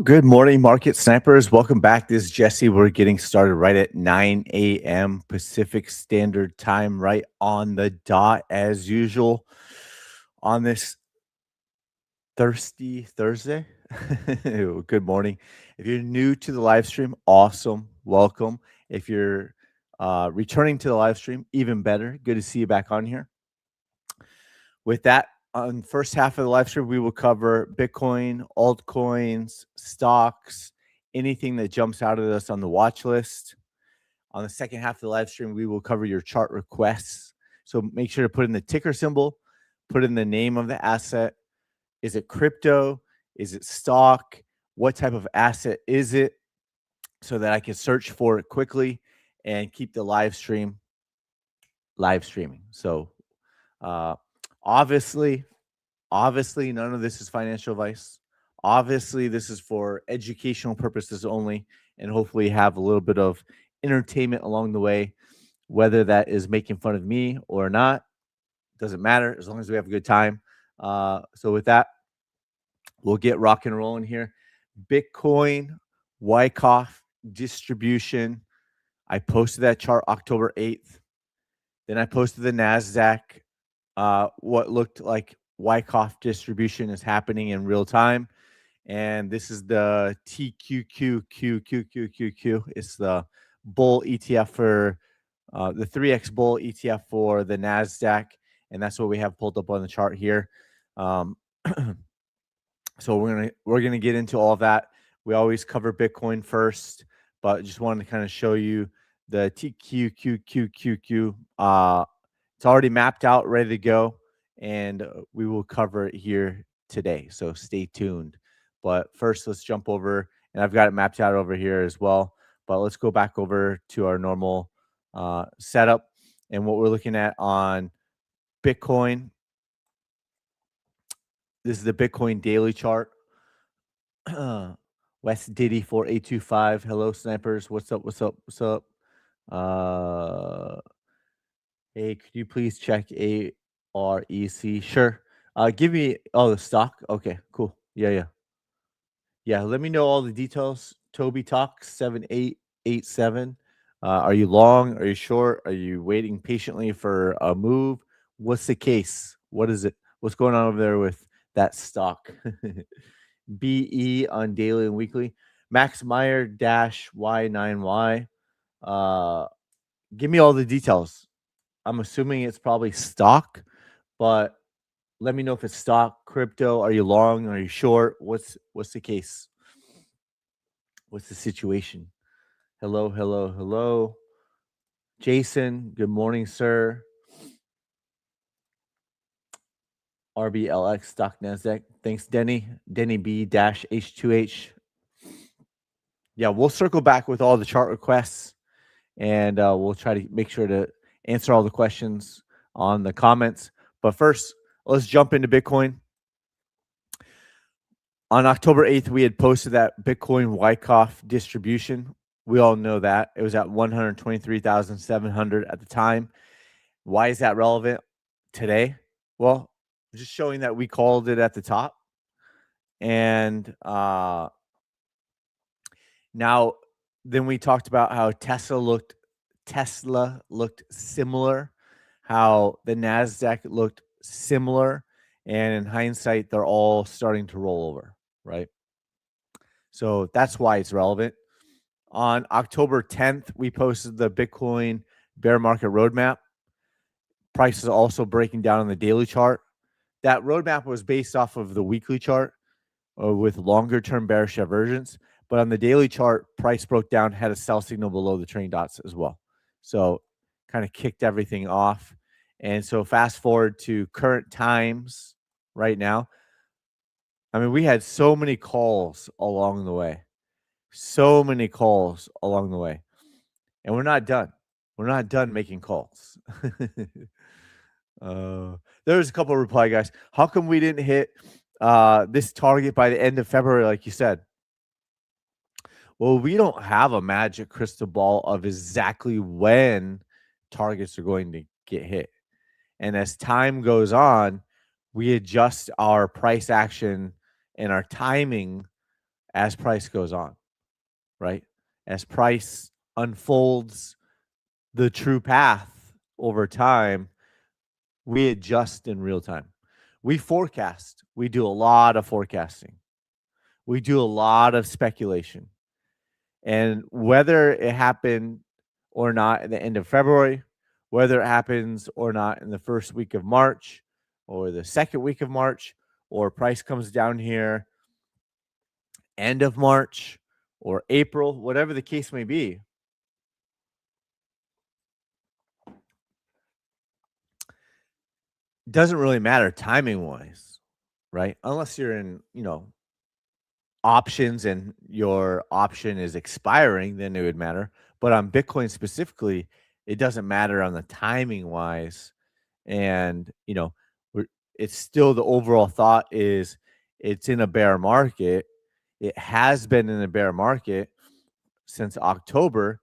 Good morning, market snipers. Welcome back. This is Jesse. We're getting started right at 9 a.m. Pacific Standard Time, right on the dot as usual on this thirsty Thursday. Good morning. If you're new to the live stream, awesome. Welcome. If you're returning to the live stream, even better. Good to see you back on here. With that, on the first half of the live stream, we will cover Bitcoin, altcoins, stocks, anything that jumps out at us on the watch list. On the second half of the live stream, we will cover your chart requests. So make sure to put in the ticker symbol, put in the name of the asset. Is it crypto? Is it stock? What type of asset is it? So that I can search for it quickly and keep the live streaming. So obviously, none of this is financial advice. Obviously, this is for educational purposes only, and hopefully have a little bit of entertainment along the way, whether that is making fun of me or not. Doesn't matter as long as we have a good time. So with that, we'll get rock and rolling here. Bitcoin, Wyckoff distribution. I posted that chart October 8th. Then I posted the NASDAQ. What looked like Wyckoff distribution is happening in real time. And this is the TQQQQQQQ. It's the bull ETF for the 3X bull ETF for the NASDAQ. And that's what we have pulled up on the chart here. So we're gonna get into all that. We always cover Bitcoin first, but just wanted to kind of show you the TQQQQQ. It's already mapped out, ready to go, and we will cover it here today. So stay tuned. But first, let's jump over, and I've got it mapped out over here as well. But let's go back over to our normal setup and what we're looking at on Bitcoin. This is the Bitcoin daily chart. West Diddy 4825. Hello, snipers. What's up? What's up? What's up? Hey, could you please check AREC? Sure. Give me the stock. Okay, cool. Yeah. Let me know all the details. Toby Talk 7887. Are you long? Are you short? Are you waiting patiently for a move? What's the case? What is it? What's going on over there with that stock? BE on daily and weekly. Max Meyer -Y9Y. Give me all the details. I'm assuming it's probably stock, but let me know if it's stock, crypto. Are you long? Are you short? What's the case? What's the situation? Hello. Jason, good morning, sir. RBLX stock NASDAQ. Thanks, Denny. Denny B-H2H. Yeah, we'll circle back with all the chart requests, and we'll try to make sure to answer all the questions on the comments. But first, let's jump into Bitcoin. On October 8th, we had posted that Bitcoin Wyckoff distribution. We all know that. It was at 123,700 at the time. Why is that relevant today? Well, just showing that we called it at the top. And Now, then we talked about how Tesla looked similar, how the NASDAQ looked similar, and in hindsight, they're all starting to roll over, right? So that's why it's relevant. On October 10th, we posted the Bitcoin bear market roadmap. Price is also breaking down on the daily chart. That roadmap was based off of the weekly chart with longer term bearish divergence. But on the daily chart, price broke down, had a sell signal below the trailing dots as well. So kind of kicked everything off. And so fast forward to current times right now. I mean, we had so many calls along the way. So many calls along the way. And we're not done. We're not done making calls. There's a couple of reply guys. How come we didn't hit this target by the end of February, like you said? Well, we don't have a magic crystal ball of exactly when targets are going to get hit. And as time goes on, we adjust our price action and our timing as price goes on, right? As price unfolds the true path over time, we adjust in real time. We forecast. We do a lot of forecasting. We do a lot of speculation. And whether it happened or not at the end of February, whether it happens or not in the first week of March or the second week of March, or price comes down here end of March or April, whatever the case may be, doesn't really matter timing wise, right? Unless you're in, options and your option is expiring, then it would matter. But on Bitcoin specifically, it doesn't matter on the timing wise. And, it's still the overall thought is it's in a bear market. It has been in a bear market since October.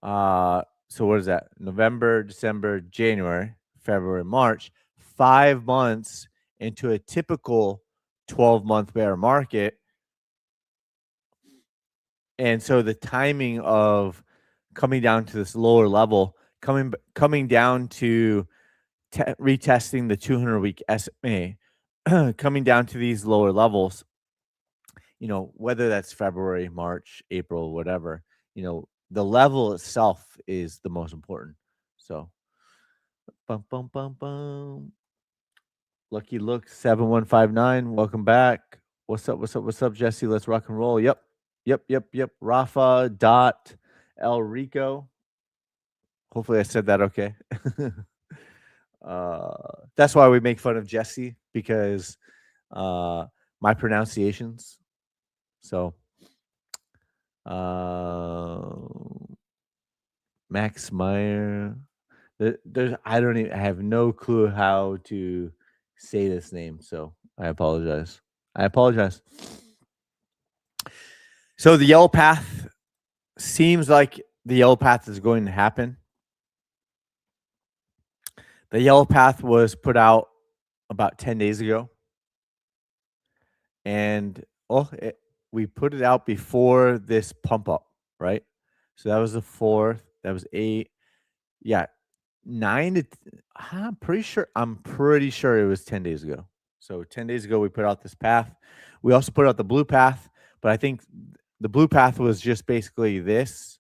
So what is that? November, December, January, February, March, 5 months into a typical 12-month bear market. And so the timing of coming down to this lower level, coming down to retesting the 200-week SMA, coming down to these lower levels, whether that's February, March, April, whatever, the level itself is the most important. So, bum, bum, bum, bum. Lucky Look 7159. Welcome back. What's up? What's up? What's up, Jesse? Let's rock and roll. Yep. Rafa dot El Rico. Hopefully I said that okay. That's why we make fun of Jesse, because my pronunciations. So Max Meyer. I have no clue how to say this name, so I apologize. So the yellow path seems like the yellow path is going to happen. The yellow path was put out about 10 days ago. And we put it out before this pump up, right? So that was the 4th. That was 8. Yeah, 9 to. I'm pretty sure it was 10 days ago. So 10 days ago we put out this path. We also put out the blue path, but I think the blue path was just basically this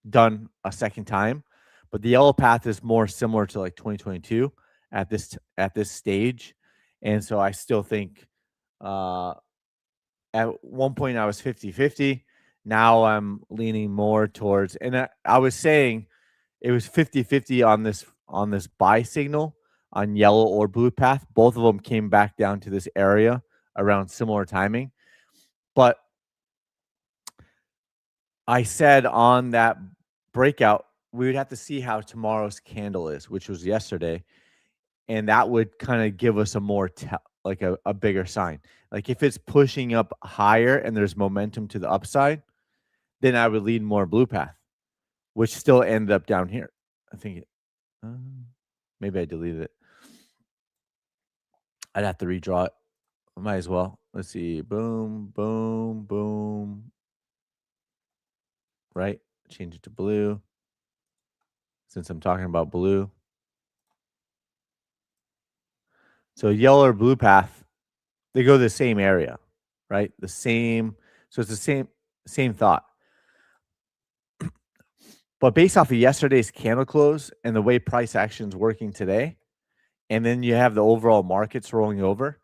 done a second time. But the yellow path is more similar to like 2022 at this stage, and so I still think at one point I was 50-50. Now I'm leaning more towards, and I was saying it was 50-50 on this buy signal on yellow or blue path. Both of them came back down to this area around similar timing. But I said on that breakout, we would have to see how tomorrow's candle is, which was yesterday. And that would kind of give us a more like a bigger sign. Like if it's pushing up higher and there's momentum to the upside, then I would lean more blue path, which still ended up down here. I think maybe I deleted it. I'd have to redraw it. Might as well. Let's see. Boom, boom, boom. right? Change it to blue since I'm talking about blue. So yellow or blue path, they go to the same area, right? The same. So it's the same thought. But based off of yesterday's candle close and the way price action is working today, and then you have the overall markets rolling over,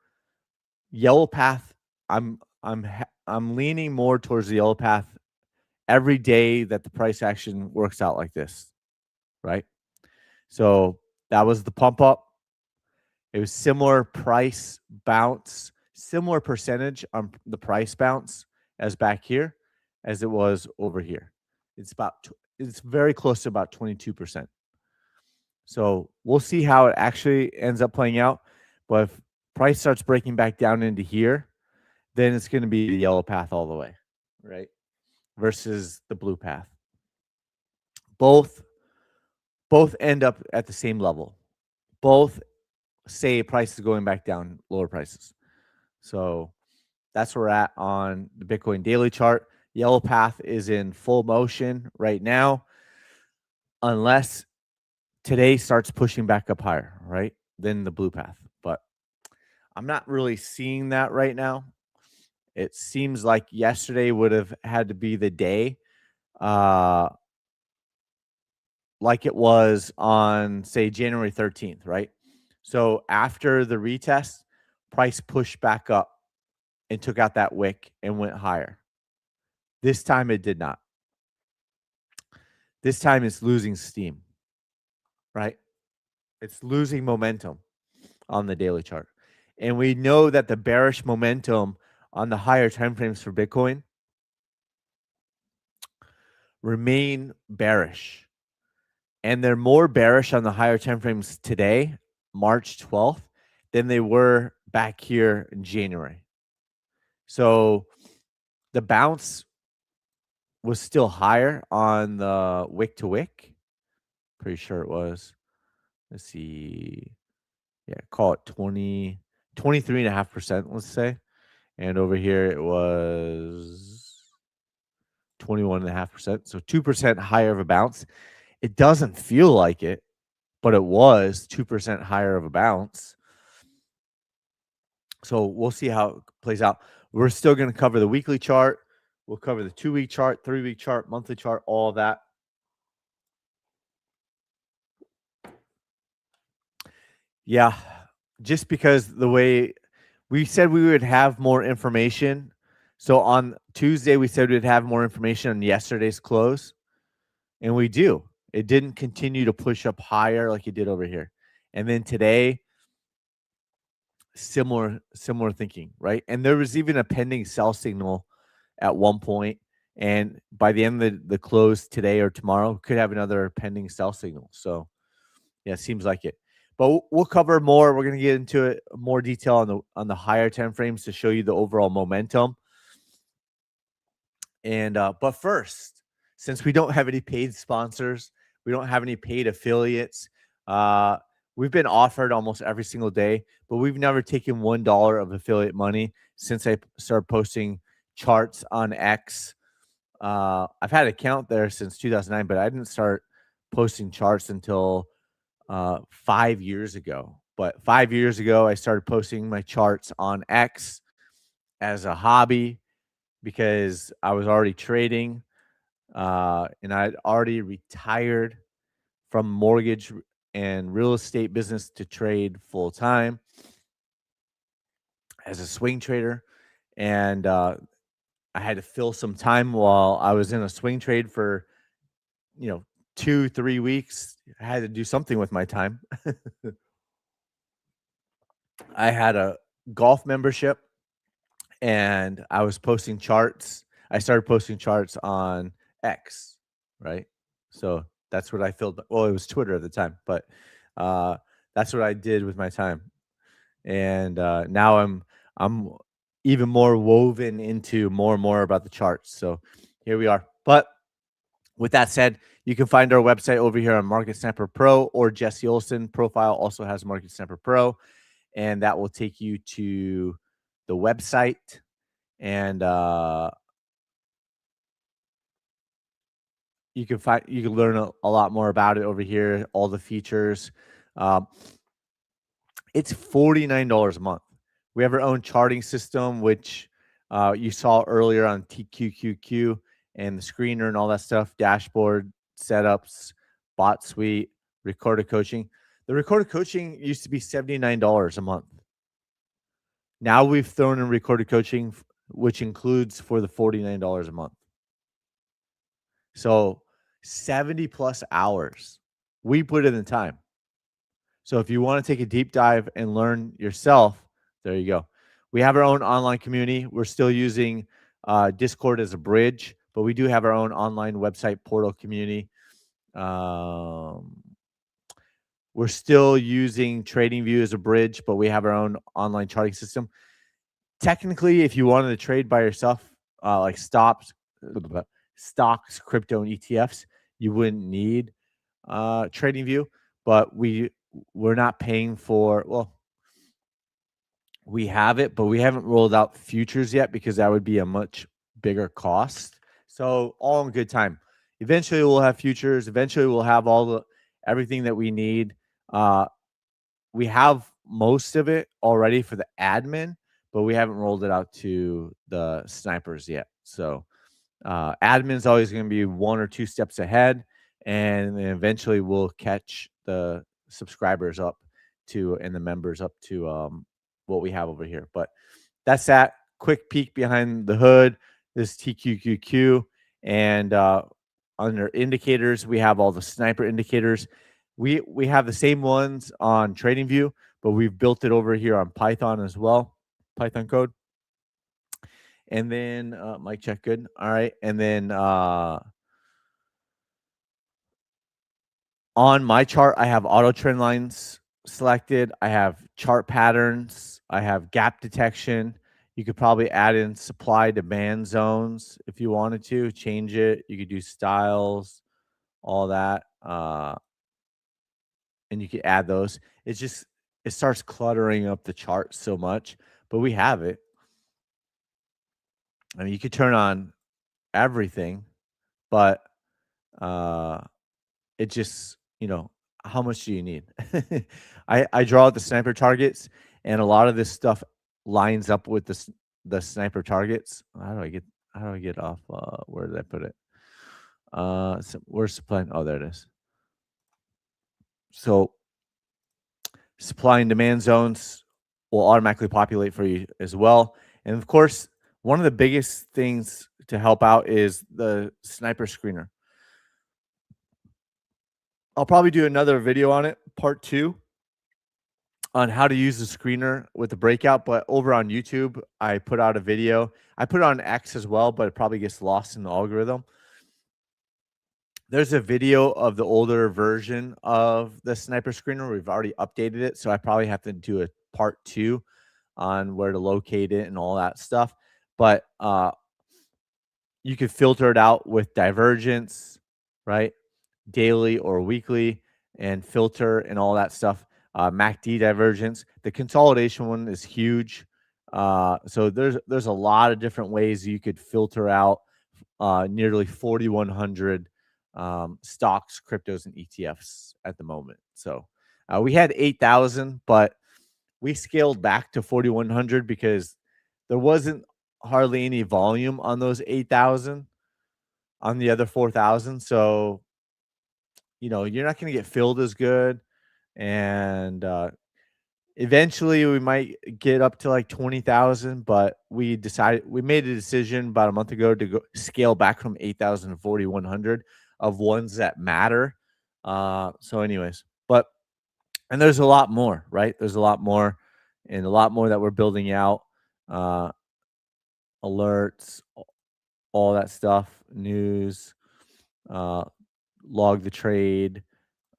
yellow path, I'm leaning more towards the yellow path every day that the price action works out like this, right? So that was the pump up. It was similar price bounce, similar percentage on the price bounce as back here as it was over here. It's very close to about 22%. So we'll see how it actually ends up playing out. But if price starts breaking back down into here, then it's going to be the yellow path all the way, right? Versus the blue path. Both end up at the same level. Both say price is going back down, lower prices. So that's where we're at on the Bitcoin daily chart. Yellow path is in full motion right now, unless today starts pushing back up higher, right? Then the blue path. But I'm not really seeing that right now. It seems like yesterday would have had to be the day, uh, like it was on, say, January 13th, right? So after the retest, price pushed back up and took out that wick and went higher. This time it did not. This time it's losing steam, right? It's losing momentum on the daily chart. And we know that the bearish momentum on the higher time frames for Bitcoin remain bearish. And they're more bearish on the higher time frames today, March 12th, than they were back here in January. So the bounce was still higher on the wick to wick. Pretty sure it was. Let's see. Yeah, call it 23.5%, let's say. And over here it was 21.5%. So 2% higher of a bounce. It doesn't feel like it, but it was 2% higher of a bounce. So we'll see how it plays out. We're still going to cover the weekly chart. We'll cover the 2-week chart, 3-week chart, monthly chart, all of that. Yeah, just because the way we said we would have more information. So on Tuesday, we said we'd have more information on yesterday's close, and we do. It didn't continue to push up higher like it did over here. And then today, similar thinking, right? And there was even a pending sell signal at one point, and by the end of the close today or tomorrow, could have another pending sell signal. So yeah, seems like it. But we'll cover more. We're going to get into it more detail on the higher time frames to show you the overall momentum. And but first, since we don't have any paid sponsors, we don't have any paid affiliates. We've been offered almost every single day, but we've never taken $1 of affiliate money since I started posting charts on X. I've had an account there since 2009, but I didn't start posting charts until 5 years ago. But 5 years ago, I started posting my charts on X as a hobby because I was already trading, and I'd already retired from mortgage and real estate business to trade full time as a swing trader. And I had to fill some time while I was in a swing trade for, 2-3 weeks. I had to do something with my time. I had a golf membership and I was posting charts. I started posting charts on X, right? So that's what I filled. Well, it was Twitter at the time, but that's what I did with my time. And now I'm even more woven into more and more about the charts. So here we are. But with that said, you can find our website over here on Market Sniper Pro, or Jesse Olson profile also has Market Sniper Pro, and that will take you to the website. And you can learn a lot more about it over here, all the features. Um, it's $49 a month. We have our own charting system, which you saw earlier on TQQQ and the screener and all that stuff, dashboard setups, bot suite, recorded coaching. The recorded coaching used to be $79 a month. Now we've thrown in recorded coaching, which includes for the $49 a month. So 70 plus hours. We put in the time. So if you want to take a deep dive and learn yourself, there you go. We have our own online community. We're still using Discord as a bridge, but we do have our own online website portal community. We're still using TradingView as a bridge, but we have our own online charting system. Technically, if you wanted to trade by yourself, like stocks, crypto, and ETFs, you wouldn't need TradingView. But we're not paying for. Well, we have it, but we haven't rolled out futures yet because that would be a much bigger cost. So all in good time. Eventually, we'll have futures. Eventually, we'll have everything that we need. We have most of it already for the admin, but we haven't rolled it out to the snipers yet. So admin's always going to be 1 or 2 steps ahead, and then eventually we'll catch the subscribers up to and the members up to what we have over here. But that's that quick peek behind the hood. This TQQQ, and under indicators, we have all the sniper indicators. We have the same ones on TradingView, but we've built it over here on Python as well, Python code. And then mic check, good. All right. And then on my chart, I have auto trend lines selected. I have chart patterns. I have gap detection. You could probably add in supply demand zones if you wanted to change it. You could do styles, all that. And you could add those. It's just, it starts cluttering up the chart so much, but we have it. I mean, you could turn on everything, but it just, how much do you need? I draw out the sniper targets, and a lot of this stuff lines up with the sniper targets. How do I get off? Where did I put it? So where's supply? Oh, there it is. So supply and demand zones will automatically populate for you as well. And of course, one of the biggest things to help out is the sniper screener. I'll probably do another video on it, part 2, on how to use the screener with the breakout. But over on YouTube, I put out a video. I put it on X as well, but it probably gets lost in the algorithm. There's a video of the older version of the sniper screener. We've already updated it, so I probably have to do a part 2 on where to locate it and all that stuff. But you could filter it out with divergence, right? Daily or weekly, and filter and all that stuff. MACD divergence. The consolidation one is huge. So there's a lot of different ways you could filter out nearly 4,100 stocks, cryptos, and ETFs at the moment. So we had 8,000, but we scaled back to 4,100 because there wasn't hardly any volume on those 8,000 on the other 4,000. So, you're not going to get filled as good. And eventually we might get up to like 20,000, but we made a decision about a month ago to scale back from 8,000 to 4,100 of ones that matter. So anyways, and there's a lot more, right? There's a lot more, and a lot more that we're building out. Alerts, all that stuff, news, log the trade,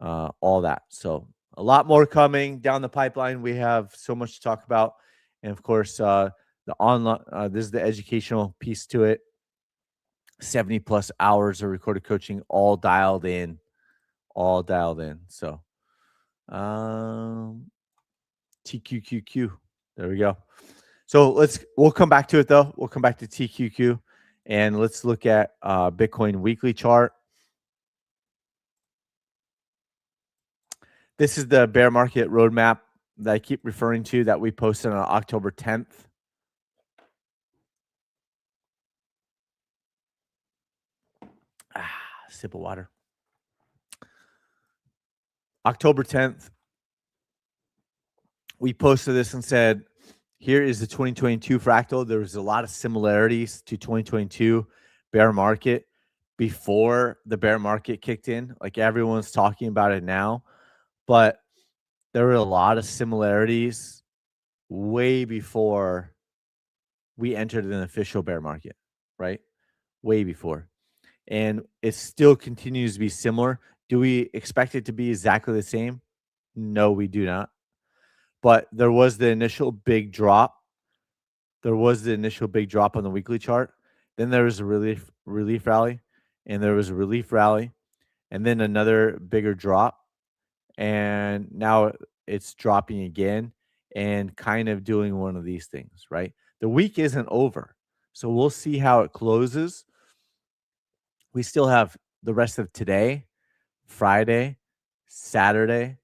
all that. So a lot more coming down the pipeline. We have so much to talk about. And of course, the online, this is the educational piece to it. 70 plus hours of recorded coaching, all dialed in. So, TQQQ. There we go. So we'll come back to it though. We'll come back to TQQ, and let's look at Bitcoin weekly chart. This is the bear market roadmap that I keep referring to that we posted on October 10th. Sip of water. October 10th, we posted this and said, here is the 2022 fractal. There was a lot of similarities to 2022 bear market before the bear market kicked in. Like everyone's talking about it now, but there were a lot of similarities way before we entered an official bear market, right? Way before. And it still continues to be similar. Do we expect it to be exactly the same? No, we do not. But there was the initial big drop. There was the initial big drop on the weekly chart. Then there was a relief rally, and there was a relief rally, and then another bigger drop. And now it's dropping again and kind of doing one of these things, right? The week isn't over. So we'll see how it closes. We still have the rest of today, Friday, Saturday,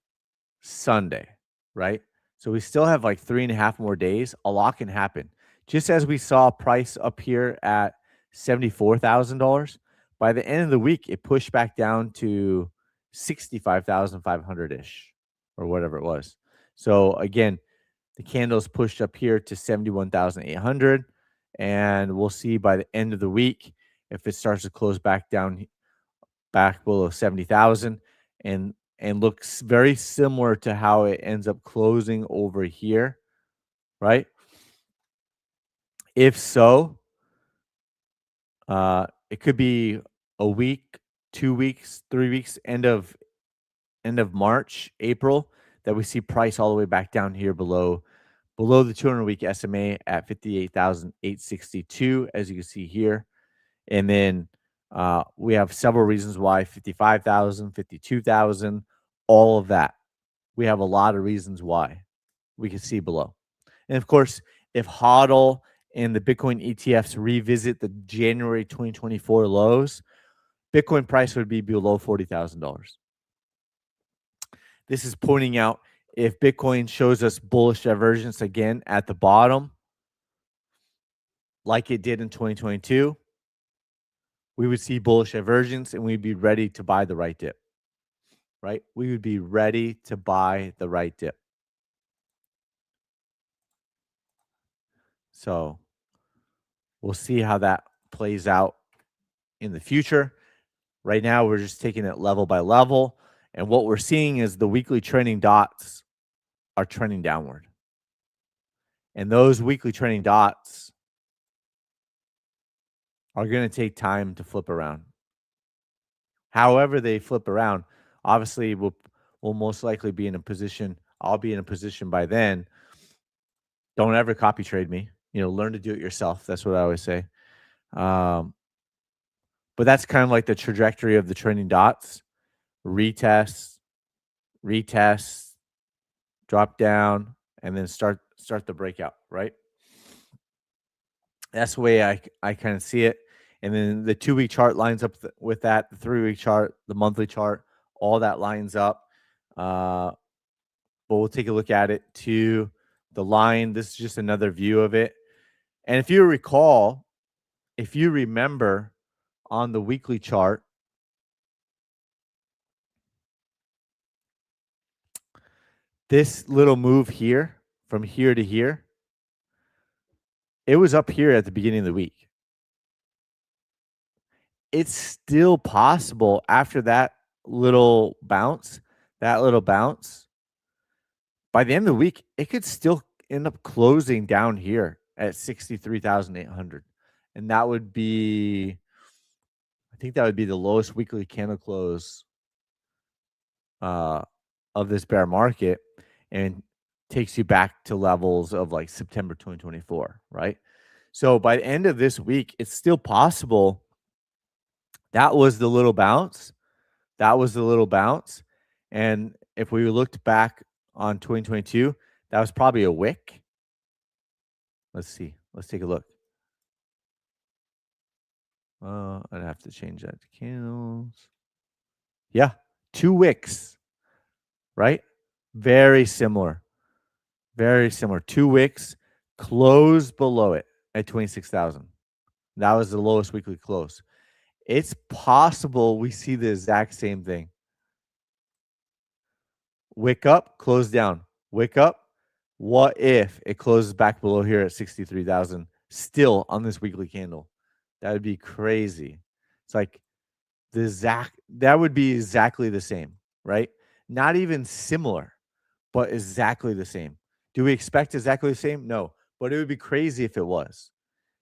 Sunday, right? So we still have like 3.5 more days. A lot can happen. Just as we saw price up here at $74,000, by the end of the week, it pushed back down to 65,500 ish or whatever it was. So again, the candles pushed up here to 71,800, and we'll see by the end of the week if it starts to close back down back below 70,000 and looks very similar to how it ends up closing over here, right? If so, it could be a week, 2 weeks, 3 weeks, end of March, April, that we see price all the way back down here below the 200-week SMA at 58,862, as you can see here. And then we have several reasons why 55,000, 52,000, all of that. We have a lot of reasons why we can see below. And of course, if HODL and the Bitcoin ETFs revisit the January 2024 lows, Bitcoin price would be below $40,000. This is pointing out if Bitcoin shows us bullish divergence again at the bottom, like it did in 2022, we would see bullish divergence and we'd be ready to buy the right dip, right? We would be ready to buy the right dip. So we'll see how that plays out in the future. Right now, we're just taking it level by level. And what we're seeing is the weekly trending dots are trending downward. And those weekly trending dots are going to take time to flip around. However they flip around, obviously we'll most likely be in a position. I'll be in a position by then. Don't ever copy trade me. Learn to do it yourself. That's what I always say. But that's kind of like the trajectory of the trending dots. Retest, drop down, and then start the breakout, right? That's the way I kind of see it. And then the 2-week chart lines up with that, the 3-week chart, the monthly chart, all that lines up. But we'll take a look at it to the line. This is just another view of it. And if you recall, if you remember on the weekly chart, this little move here from here to here, it was up here at the beginning of the week. It's still possible after that little bounce, by the end of the week, it could still end up closing down here at 63,800. And that would be, I think that would be the lowest weekly candle close of this bear market, and takes you back to levels of like September 2024, right? So by the end of this week, it's still possible. That was the little bounce. And if we looked back on 2022, that was probably a wick. Let's see. Let's take a look. I'd have to change that to candles. Yeah, 2 wicks, right? Very similar. Very similar. 2 wicks, closed below it at 26,000. That was the lowest weekly close. It's possible we see the exact same thing. Wick up, close down. Wick up. What if it closes back below here at 63,000 still on this weekly candle? That would be crazy. It's like that would be exactly the same, right? Not even similar, but exactly the same. Do we expect exactly the same? No, but it would be crazy if it was.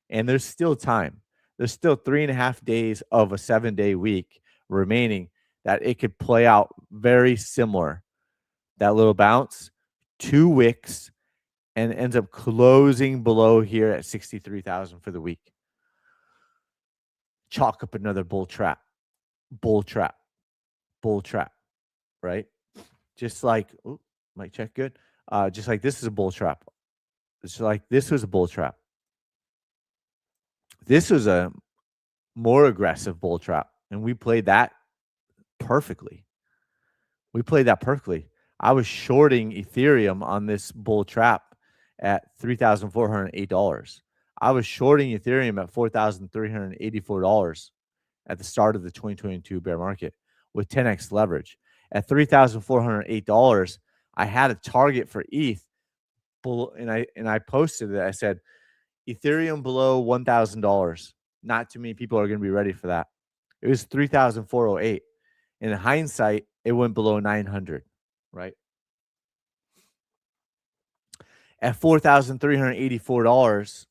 And there's still time. There's still 3.5 days of a 7-day week remaining that it could play out very similar. That little bounce, 2 wicks, and ends up closing below here at 63,000 for the week. Chalk up another bull trap, bull trap, bull trap, right? Just like, mic check good. Just like this is a bull trap. It's like this was a bull trap. This was a more aggressive bull trap, and we played that perfectly. We played that perfectly. I was shorting Ethereum on this bull trap at $3,408. I was shorting Ethereum at $4,384 at the start of the 2022 bear market with 10x leverage. At $3,408, I had a target for ETH, and I posted it. I said, Ethereum below $1,000. Not too many people are going to be ready for that. It was 3,408. In hindsight, it went below 900, right? At $4,384,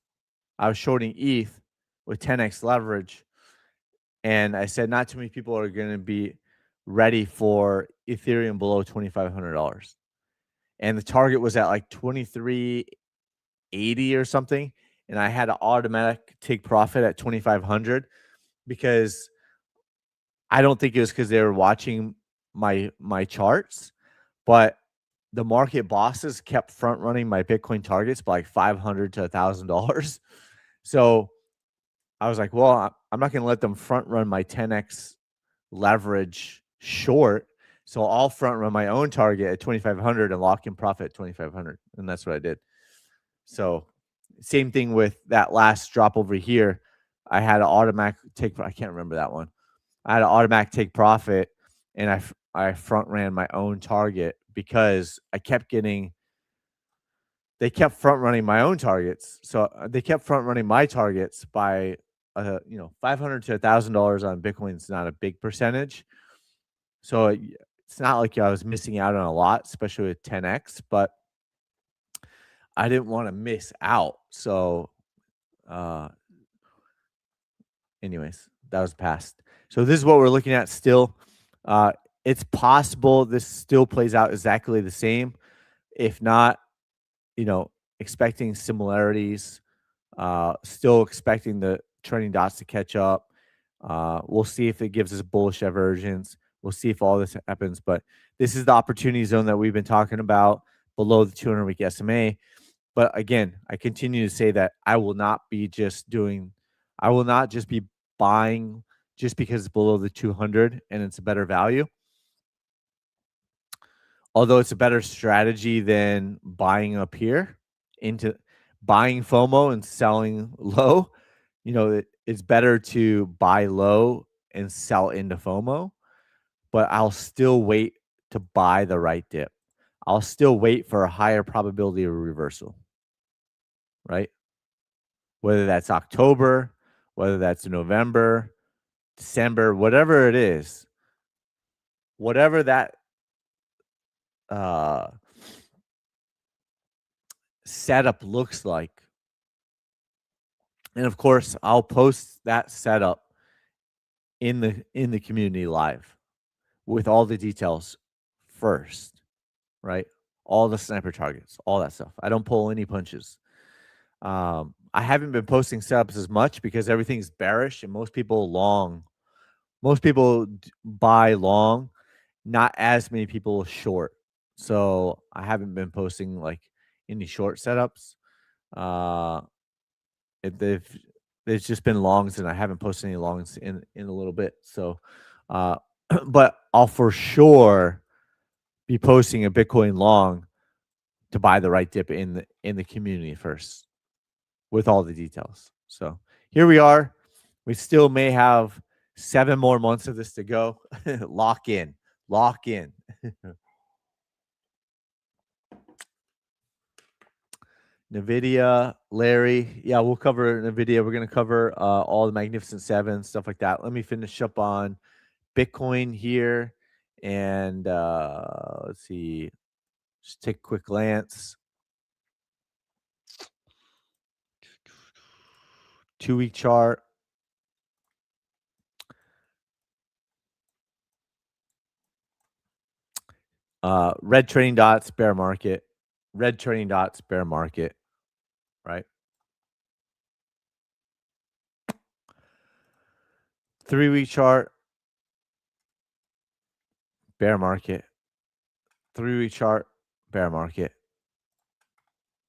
I was shorting ETH with 10x leverage. And I said, not too many people are going to be ready for Ethereum below $2,500. And the target was at like 2380 or something. And I had an automatic take profit at 2,500 because I don't think it was because they were watching my charts, but the market bosses kept front running my Bitcoin targets by like $500 to $1,000. So I was like, well, I'm not going to let them front run my 10x leverage short. So I'll front run my own target at 2,500 and lock in profit at 2,500. And that's what I did. So same thing with that last drop over here. I had an automatic take. I can't remember that one. I had an automatic take profit, and I front ran my own target because I kept getting. They kept front running my own targets, so they kept front running my targets by, $500 to $1,000 on Bitcoin is not a big percentage, so it's not like I was missing out on a lot, especially with 10x. But I didn't want to miss out, so anyways, that was past. So this is what we're looking at still. It's possible this still plays out exactly the same. If not, expecting similarities, still expecting the trending dots to catch up. We'll see if it gives us bullish divergence. We'll see if all this happens. But this is the opportunity zone that we've been talking about below the 200-week SMA. But again, I continue to say that I will not just be buying just because it's below the 200 and it's a better value. Although it's a better strategy than buying up here into buying FOMO and selling low. It's better to buy low and sell into FOMO, but I'll still wait to buy the right dip. I'll still wait for a higher probability of reversal, right? Whether that's October, whether that's November, December, whatever it is, whatever that setup looks like. And of course, I'll post that setup in the community live with all the details first, right? All the sniper targets, all that stuff. I don't pull any punches. I haven't been posting setups as much because everything's bearish and most people buy long, not as many people short. So I haven't been posting like any short setups. There's just been longs, and I haven't posted any longs in a little bit. So, but I'll for sure be posting a Bitcoin long to buy the right dip in the community first with all the details. So here we are. We still may have 7 more months of this to go. Lock in. Lock in. NVIDIA, Larry. Yeah, we'll cover NVIDIA. We're going to cover all the Magnificent Seven, stuff like that. Let me finish up on Bitcoin here. And let's see. Just take a quick glance. 2-week chart. Red trading dots, bear market. Red trading dots, bear market. Right? 3-week chart, bear market. 3-week chart, bear market.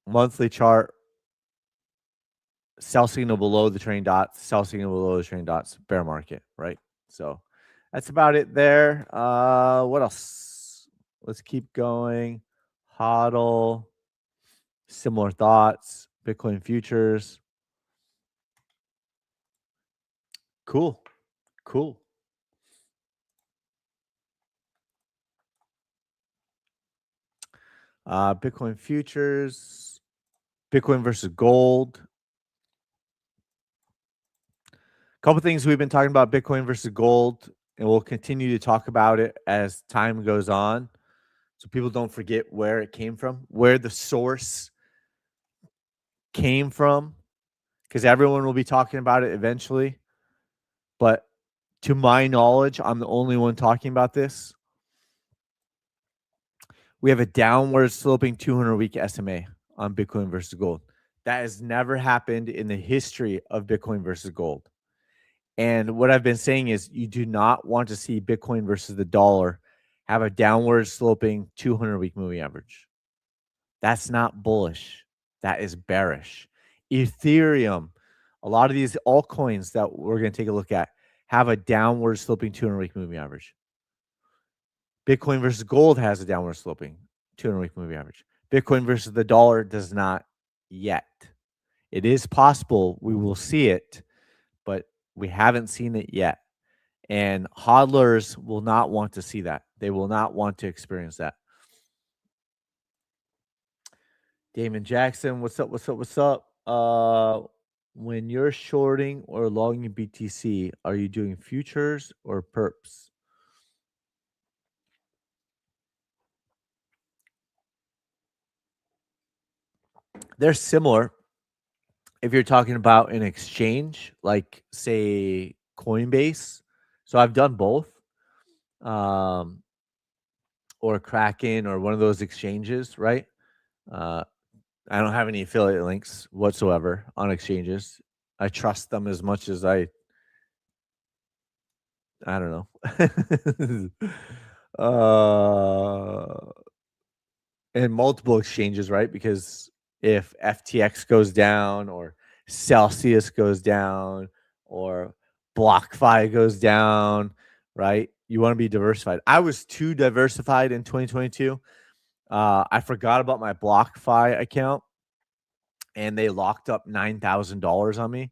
Monthly chart, sell signal below the trading dots, sell signal below the trading dots, bear market, right? So that's about it there. What else? Let's keep going. HODL, similar thoughts, Bitcoin futures. Cool. Cool. Bitcoin futures, Bitcoin versus gold. Couple things we've been talking about Bitcoin versus gold, and we'll continue to talk about it as time goes on. So people don't forget where it came from, where the source came from, because everyone will be talking about it eventually. But to my knowledge, I'm the only one talking about this. We have a downward sloping 200-week SMA on Bitcoin versus gold. That has never happened in the history of Bitcoin versus gold. And what I've been saying is you do not want to see Bitcoin versus the dollar have a downward sloping 200-week moving average. That's not bullish. That is bearish. Ethereum, a lot of these altcoins that we're going to take a look at have a downward sloping 200-week moving average. Bitcoin versus gold has a downward sloping 200-week moving average. Bitcoin versus the dollar does not yet. It is possible we will see it, but we haven't seen it yet. And hodlers will not want to see that. They will not want to experience that. Damon Jackson, what's up? What's up? What's up? When you're shorting or longing BTC, are you doing futures or perps? They're similar. If you're talking about an exchange, like say Coinbase, so I've done both, or Kraken or one of those exchanges, right? I don't have any affiliate links whatsoever on exchanges. I trust them as much as I don't know. And multiple exchanges, right? Because if FTX goes down or Celsius goes down or BlockFi goes down, right? You want to be diversified. I was too diversified in 2022. I forgot about my BlockFi account and they locked up $9,000 on me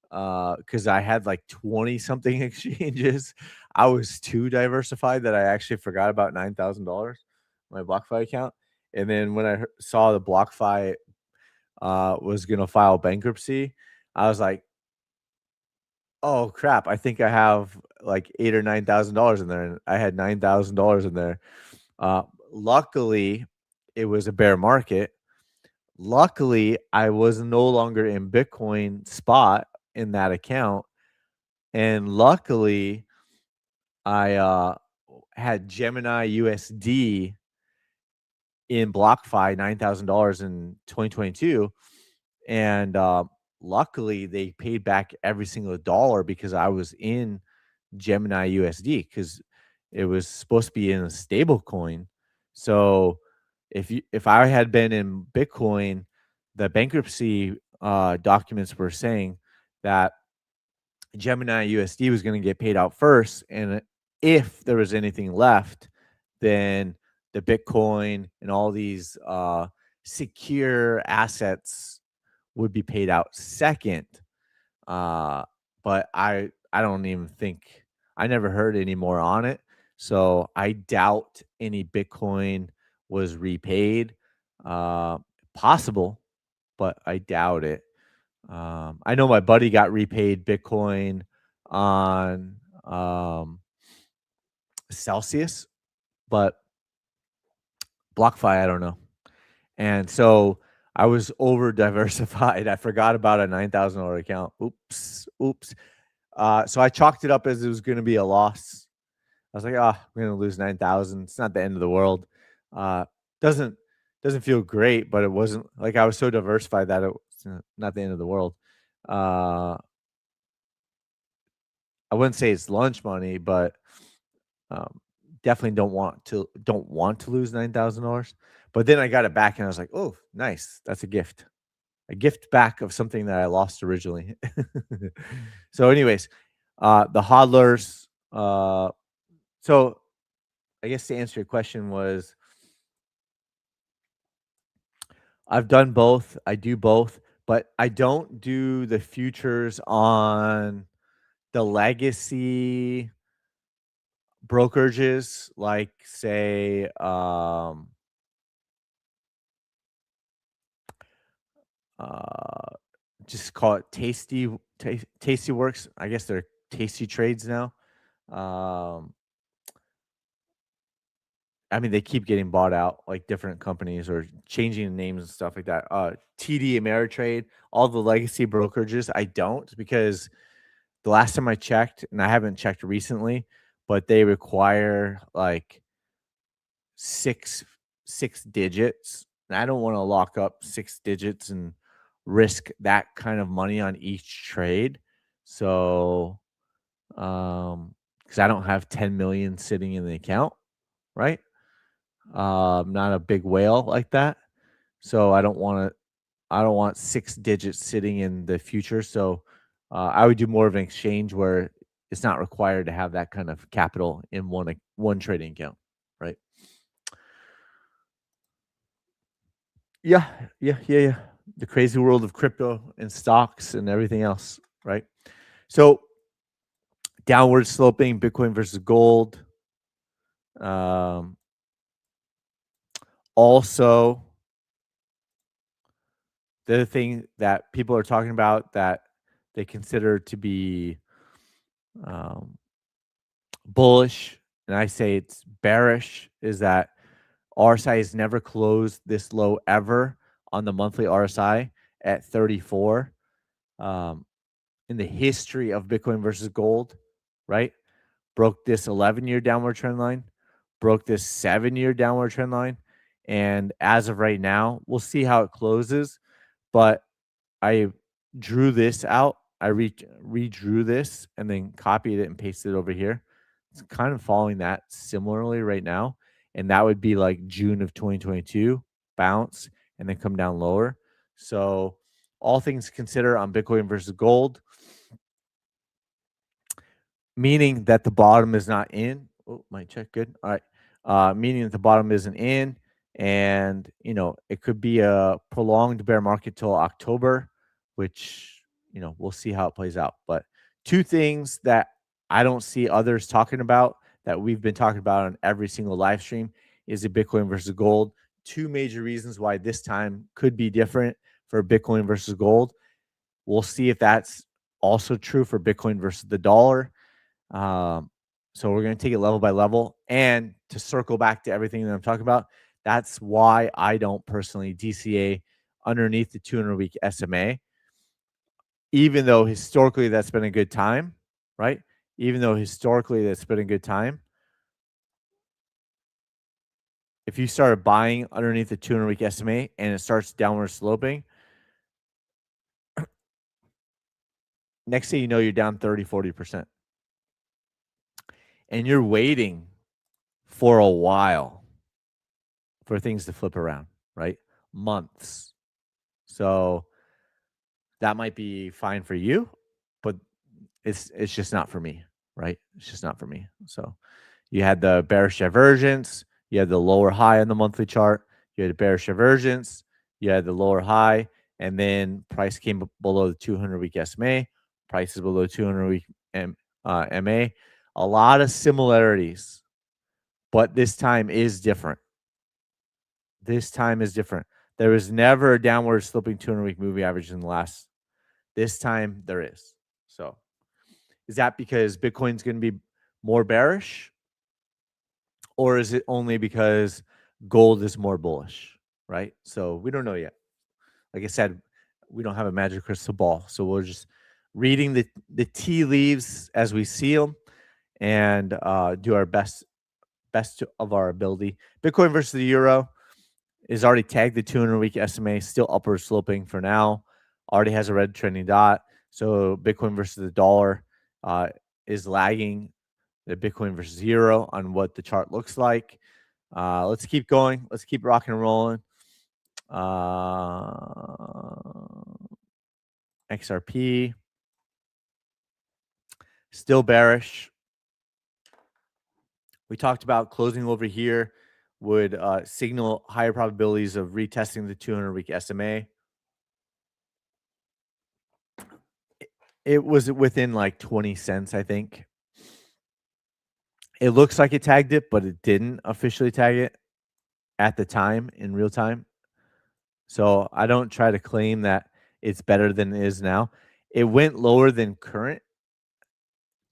because I had like 20 something exchanges. I was too diversified that I actually forgot about $9,000 my BlockFi account. And then when I saw the BlockFi was going to file bankruptcy, I was like, oh crap, I think I have like $8,000 or $9,000 in there. And I had $9,000 in there. Luckily, it was a bear market. Luckily, I was no longer in Bitcoin spot in that account. And luckily, I had Gemini USD in BlockFi, $9,000 in 2022. And luckily, they paid back every single dollar because I was in Gemini USD because it was supposed to be in a stable coin. So if I had been in Bitcoin, the bankruptcy documents were saying that Gemini USD was going to get paid out first, and if there was anything left, then the Bitcoin and all these secure assets would be paid out second. But I don't even think I never heard any more on it. So I doubt any Bitcoin was repaid. Uh, Possible, but I doubt it. I know my buddy got repaid Bitcoin on Celsius, but BlockFi, I don't know. And so I was over diversified. I forgot about a $9,000 account. Oops. So I chalked it up as it was going to be a loss. I was like, I'm going to lose 9,000. It's not the end of the world. Uh, doesn't feel great, but it wasn't like I was so diversified that it was not the end of the world. I wouldn't say it's lunch money, but definitely don't want to lose $9,000. But then I got it back, and I was like, oh, nice, that's a gift back of something that I lost originally. So, anyways, the hodlers. So, I guess to answer your question was, I've done both. I do both, but I don't do the futures on the legacy brokerages, like say, just call it Tasty Works. I guess they're Tasty Trades now. I mean, they keep getting bought out, like different companies or changing names and stuff like that. TD Ameritrade, all the legacy brokerages, I don't, because the last time I checked, and I haven't checked recently, but they require like six digits. And I don't want to lock up 6 digits and risk that kind of money on each trade. So, because I don't have 10 million sitting in the account, right? I'm not a big whale like that. So I don't want 6 digits sitting in the future. So I would do more of an exchange where it's not required to have that kind of capital in one trading account, right? Yeah. The crazy world of crypto and stocks and everything else, right? So downward sloping Bitcoin versus gold. Also, the other thing that people are talking about that they consider to be bullish, and I say it's bearish, is that RSI has never closed this low ever on the monthly RSI at 34. In the history of Bitcoin versus gold, right? Broke this 11-year downward trend line, broke this 7-year downward trend line. And as of right now, we'll see how it closes. But I drew this out. I redrew this and then copied it and pasted it over here. It's kind of following that similarly right now. And that would be like June of 2022, bounce, and then come down lower. So all things considered on Bitcoin versus gold, meaning that the bottom is not in. Oh, my check good. All right. Meaning that the bottom isn't in. And, it could be a prolonged bear market till October, which, we'll see how it plays out. But two things that I don't see others talking about that we've been talking about on every single live stream is the Bitcoin versus gold. Two major reasons why this time could be different for Bitcoin versus gold. We'll see if that's also true for Bitcoin versus the dollar. So we're going to take it level by level. And to circle back to everything that I'm talking about, that's why I don't personally DCA underneath the 200-week SMA, even though historically that's been a good time, right? Even though historically that's been a good time. If you started buying underneath the 200-week SMA and it starts downward sloping, next thing you know, you're down 30, 40%. And you're waiting for a while for things to flip around, right? Months. So that might be fine for you, but it's just not for me, right? It's just not for me. So you had the bearish divergence, You had the lower high on the monthly chart. You had bearish divergence. You had the lower high, and then price came below the 200-week SMA. Price is below 200-week MA. A lot of similarities, but this time is different. This time is different. There was never a downward sloping 200-week moving average in the last. This time there is. So is that because Bitcoin's going to be more bearish? Or is it only because gold is more bullish, right? So we don't know yet. Like I said, we don't have a magic crystal ball. So we're just reading the tea leaves as we see them and do our best of our ability. Bitcoin versus the euro is already tagged the 200-week SMA, still upward sloping for now. Already has a red trending dot. So Bitcoin versus the dollar is lagging the Bitcoin versus euro on what the chart looks like. Let's keep going. Let's keep rocking and rolling. XRP still bearish. We talked about closing over here would signal higher probabilities of retesting the 200-week SMA. It was within like 20 cents, I think. It looks like it tagged it, but it didn't officially tag it at the time in real time. So I don't try to claim that it's better than it is now. It went lower than current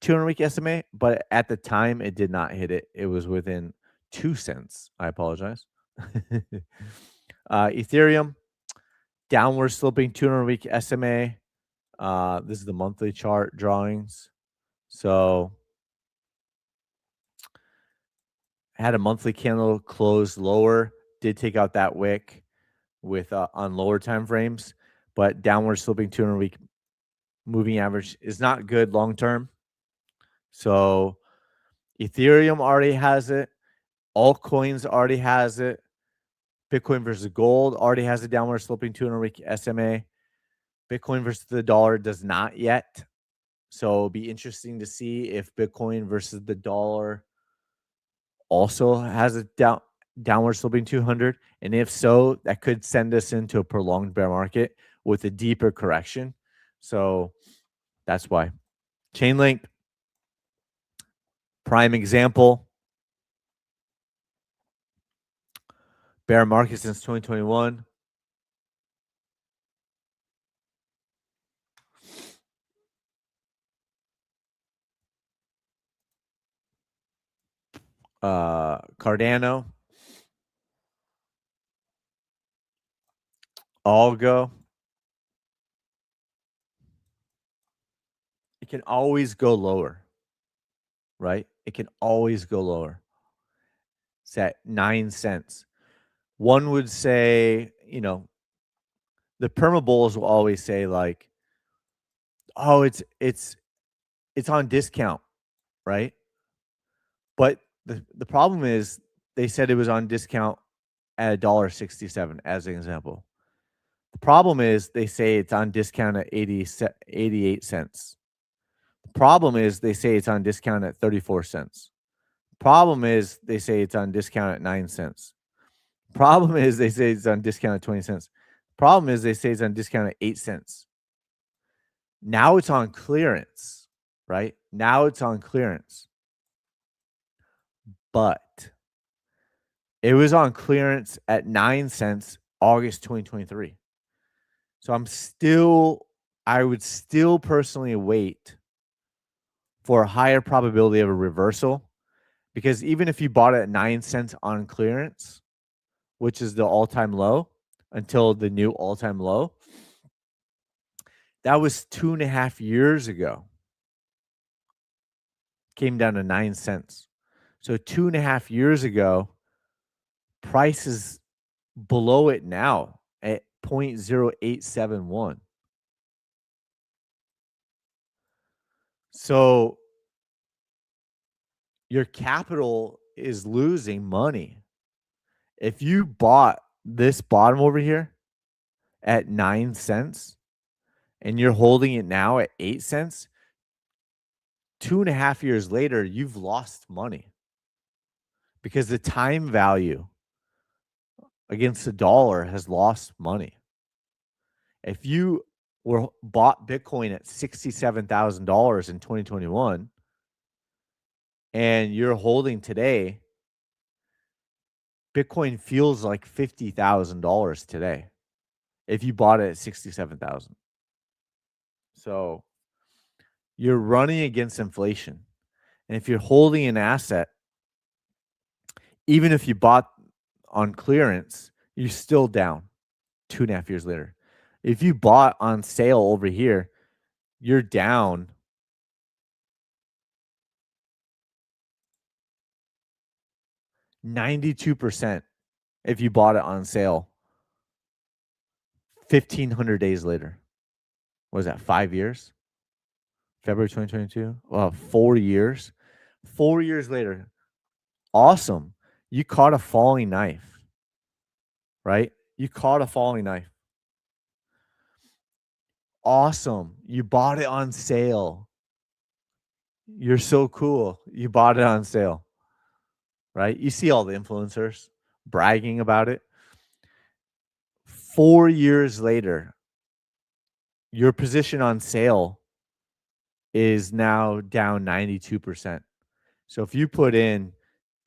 200-week SMA, but at the time it did not hit it. It was within 2 cents. I apologize. Ethereum, downward sloping 200-week SMA. This is the monthly chart drawings. So had a monthly candle close lower, did take out that wick with on lower time frames, but downward sloping 200-week moving average is not good long term. So Ethereum already has it. Altcoins already has it. Bitcoin versus gold already has a downward sloping 200-week SMA. Bitcoin versus the dollar does not yet. So it'll be interesting to see if Bitcoin versus the dollar also has a downward sloping 200. And if so, that could send us into a prolonged bear market with a deeper correction. So that's why. Chainlink, prime example. Bear market since 2021. Cardano, Algo. It can always go lower, right? It can always go lower. It's at 9 cents. One would say, the perma bulls will always say like, oh, it's on discount, right? But the problem is they said it was on discount at $1.67 as an example. The problem is they say it's on discount at 88 cents. The problem is they say it's on discount at 34 cents. Problem is they say it's on discount at 9 cents. Problem is they say it's on discount at 20 cents. Problem is they say it's on discount at 8 cents. Now it's on clearance, right? Now it's on clearance. But it was on clearance at 9 cents August 2023. So I would still personally wait for a higher probability of a reversal, because even if you bought it at 9 cents on clearance, which is the all-time low until the new all-time low, that was 2.5 years ago. Came down to 9 cents. So 2.5 years ago, price is below it now at 0.0871. So your capital is losing money. If you bought this bottom over here at 9 cents and you're holding it now at 8 cents, 2.5 years later, you've lost money because the time value against the dollar has lost money. If you bought Bitcoin at $67,000 in 2021 and you're holding today, Bitcoin feels like $50,000 today if you bought it at 67,000. So you're running against inflation. And if you're holding an asset, even if you bought on clearance, you're still down 2.5 years later. If you bought on sale over here, you're down 92% if you bought it on sale 1,500 days later. What was that, 5 years? February 2022? Well, 4 years. 4 years later. Awesome. You caught a falling knife, right? You caught a falling knife. Awesome. You bought it on sale. You're so cool. You bought it on sale, right? You see all the influencers bragging about it. 4 years later, your position on sale is now down 92%. So if you put in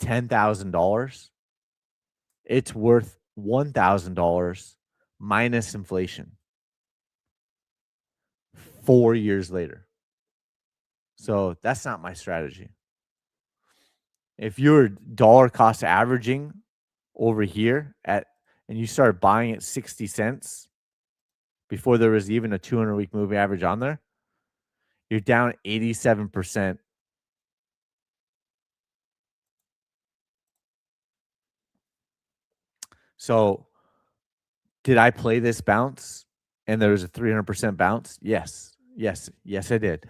$10,000, it's worth $1,000 minus inflation 4 years later. So that's not my strategy. If you're dollar cost averaging over here and you start buying at 60 cents before there was even a 200-week moving average on there, you're down 87%. So did I play this bounce and there was a 300% bounce? Yes. Yes, I did.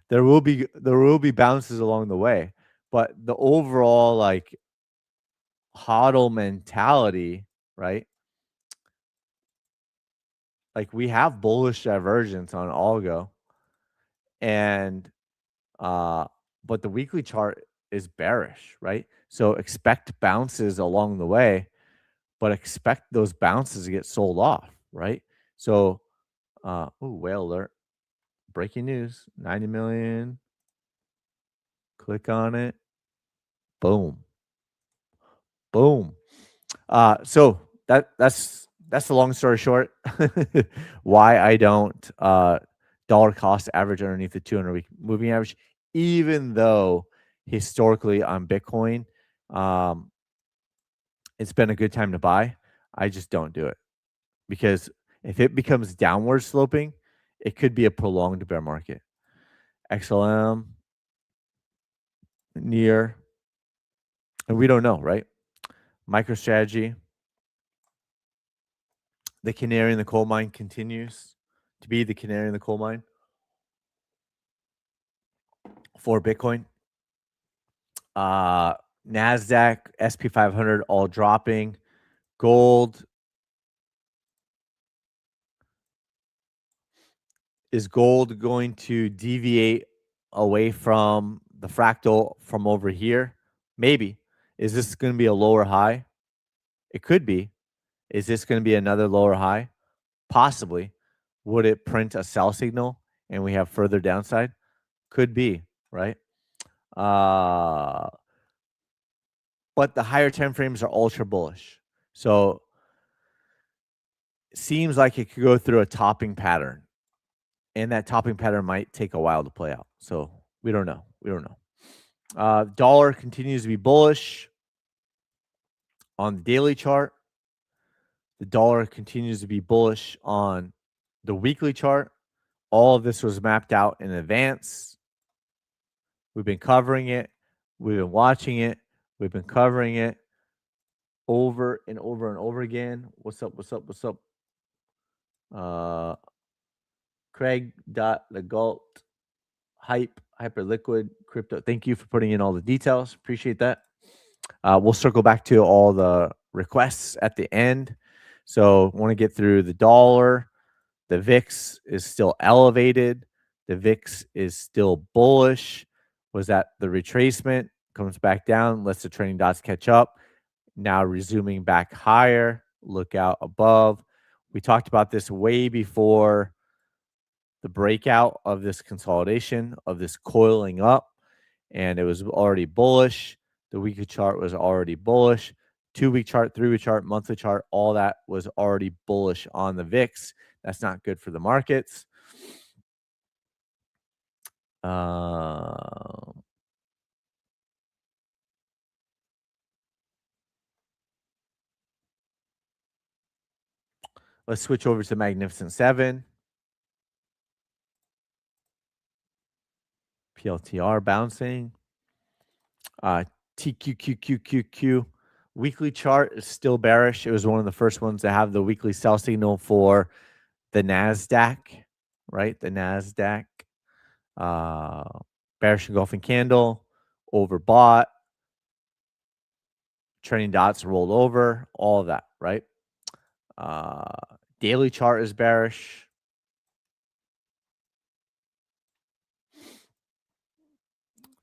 There will be bounces along the way, but the overall like hodl mentality, right? Like we have bullish divergence on algo, and but the weekly chart is bearish, right? So expect bounces along the way, but expect those bounces to get sold off, right? So whale alert. Breaking news, 90 million. Click on it. Boom. Boom. So that's the long story short. Why I don't dollar cost average underneath the 200-week moving average, even though historically on Bitcoin, it's been a good time to buy. I just don't do it because if it becomes downward sloping, it could be a prolonged bear market. XLM near, and we don't know, right? MicroStrategy, the canary in the coal mine continues to be the canary in the coal mine for Bitcoin. NASDAQ, SP 500 all dropping. Gold is gold going to deviate away from the fractal from over here? Maybe. Is this going to be a lower high? It could be. Is this going to be another lower high? Possibly. Would it print a sell signal and we have further downside? Could be, right? But the higher time frames are ultra bullish. So it seems like it could go through a topping pattern. And that topping pattern might take a while to play out. So we don't know. Dollar continues to be bullish on the daily chart. The dollar continues to be bullish on the weekly chart. All of this was mapped out in advance. We've been covering it. We've been watching it. We've been covering it over and over and over again. What's up? Craig.legalt hyperliquid crypto. Thank you for putting in all the details. Appreciate that. We'll circle back to all the requests at the end. So want to get through the dollar. The VIX is still elevated. The VIX is still bullish. Was that the retracement? comes back down, lets the trailing dots catch up. Now resuming back higher, look out above. We talked about this way before the breakout of this consolidation, of this coiling up, and it was already bullish. The weekly chart was already bullish. 2-week chart, 3-week chart, monthly chart, all that was already bullish on the VIX. That's not good for the markets. Let's switch over to Magnificent 7. PLTR bouncing. TQQQQQ. Weekly chart is still bearish. It was one of the first ones to have the weekly sell signal for the NASDAQ, right? The NASDAQ. Bearish engulfing candle, overbought, trending dots rolled over, all of that, right? Daily chart is bearish.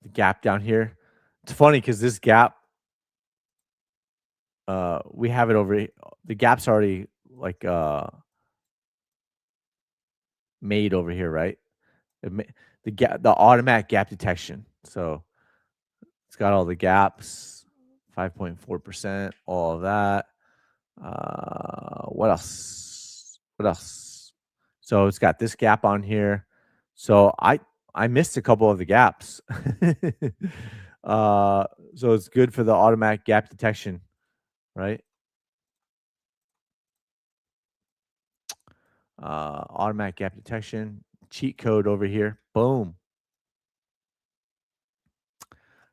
The gap down here. It's funny because this gap, we have it over. The gap's already like made over here, right? The automatic gap detection. So it's got all the gaps, 5.4%, all of that. What else? What else? So it's got this gap on here. So I missed a couple of the gaps. So it's good for the automatic gap detection, right? Automatic gap detection, cheat code over here. Boom.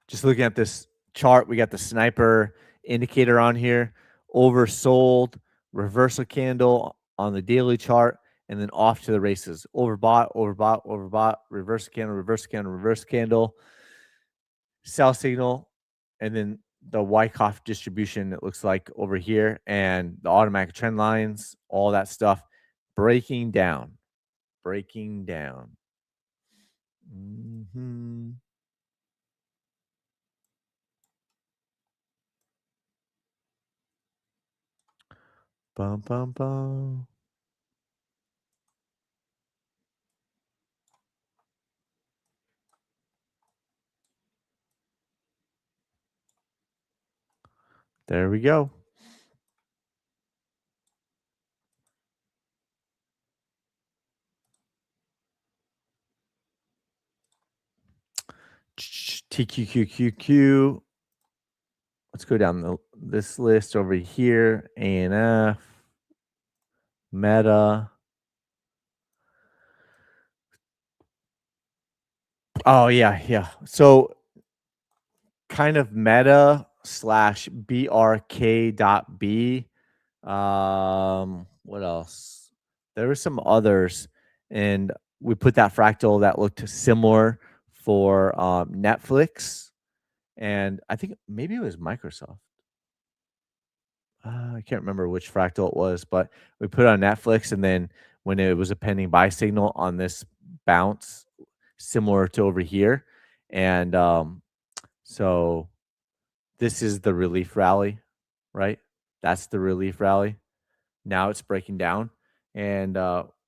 Just looking at this chart, we got the sniper indicator on here, oversold, reversal candle on the daily chart, and then off to the races. Overbought, overbought, overbought, reverse candle, reverse candle, reverse candle, sell signal, and then the Wyckoff distribution, it looks like over here, and the automatic trend lines, all that stuff breaking down, breaking down. Bum, bum, bum. There we go. TQQQQ. Let's go down this list over here. ANF, Meta. Oh, yeah. So kind of Meta / BRK.B. What else? There were some others, and we put that fractal that looked similar for Netflix, and I think maybe it was Microsoft. I can't remember which fractal it was, but we put it on Netflix, and then when it was a pending buy signal on this bounce, similar to over here, and so this is the relief rally, right? That's the relief rally. Now it's breaking down, and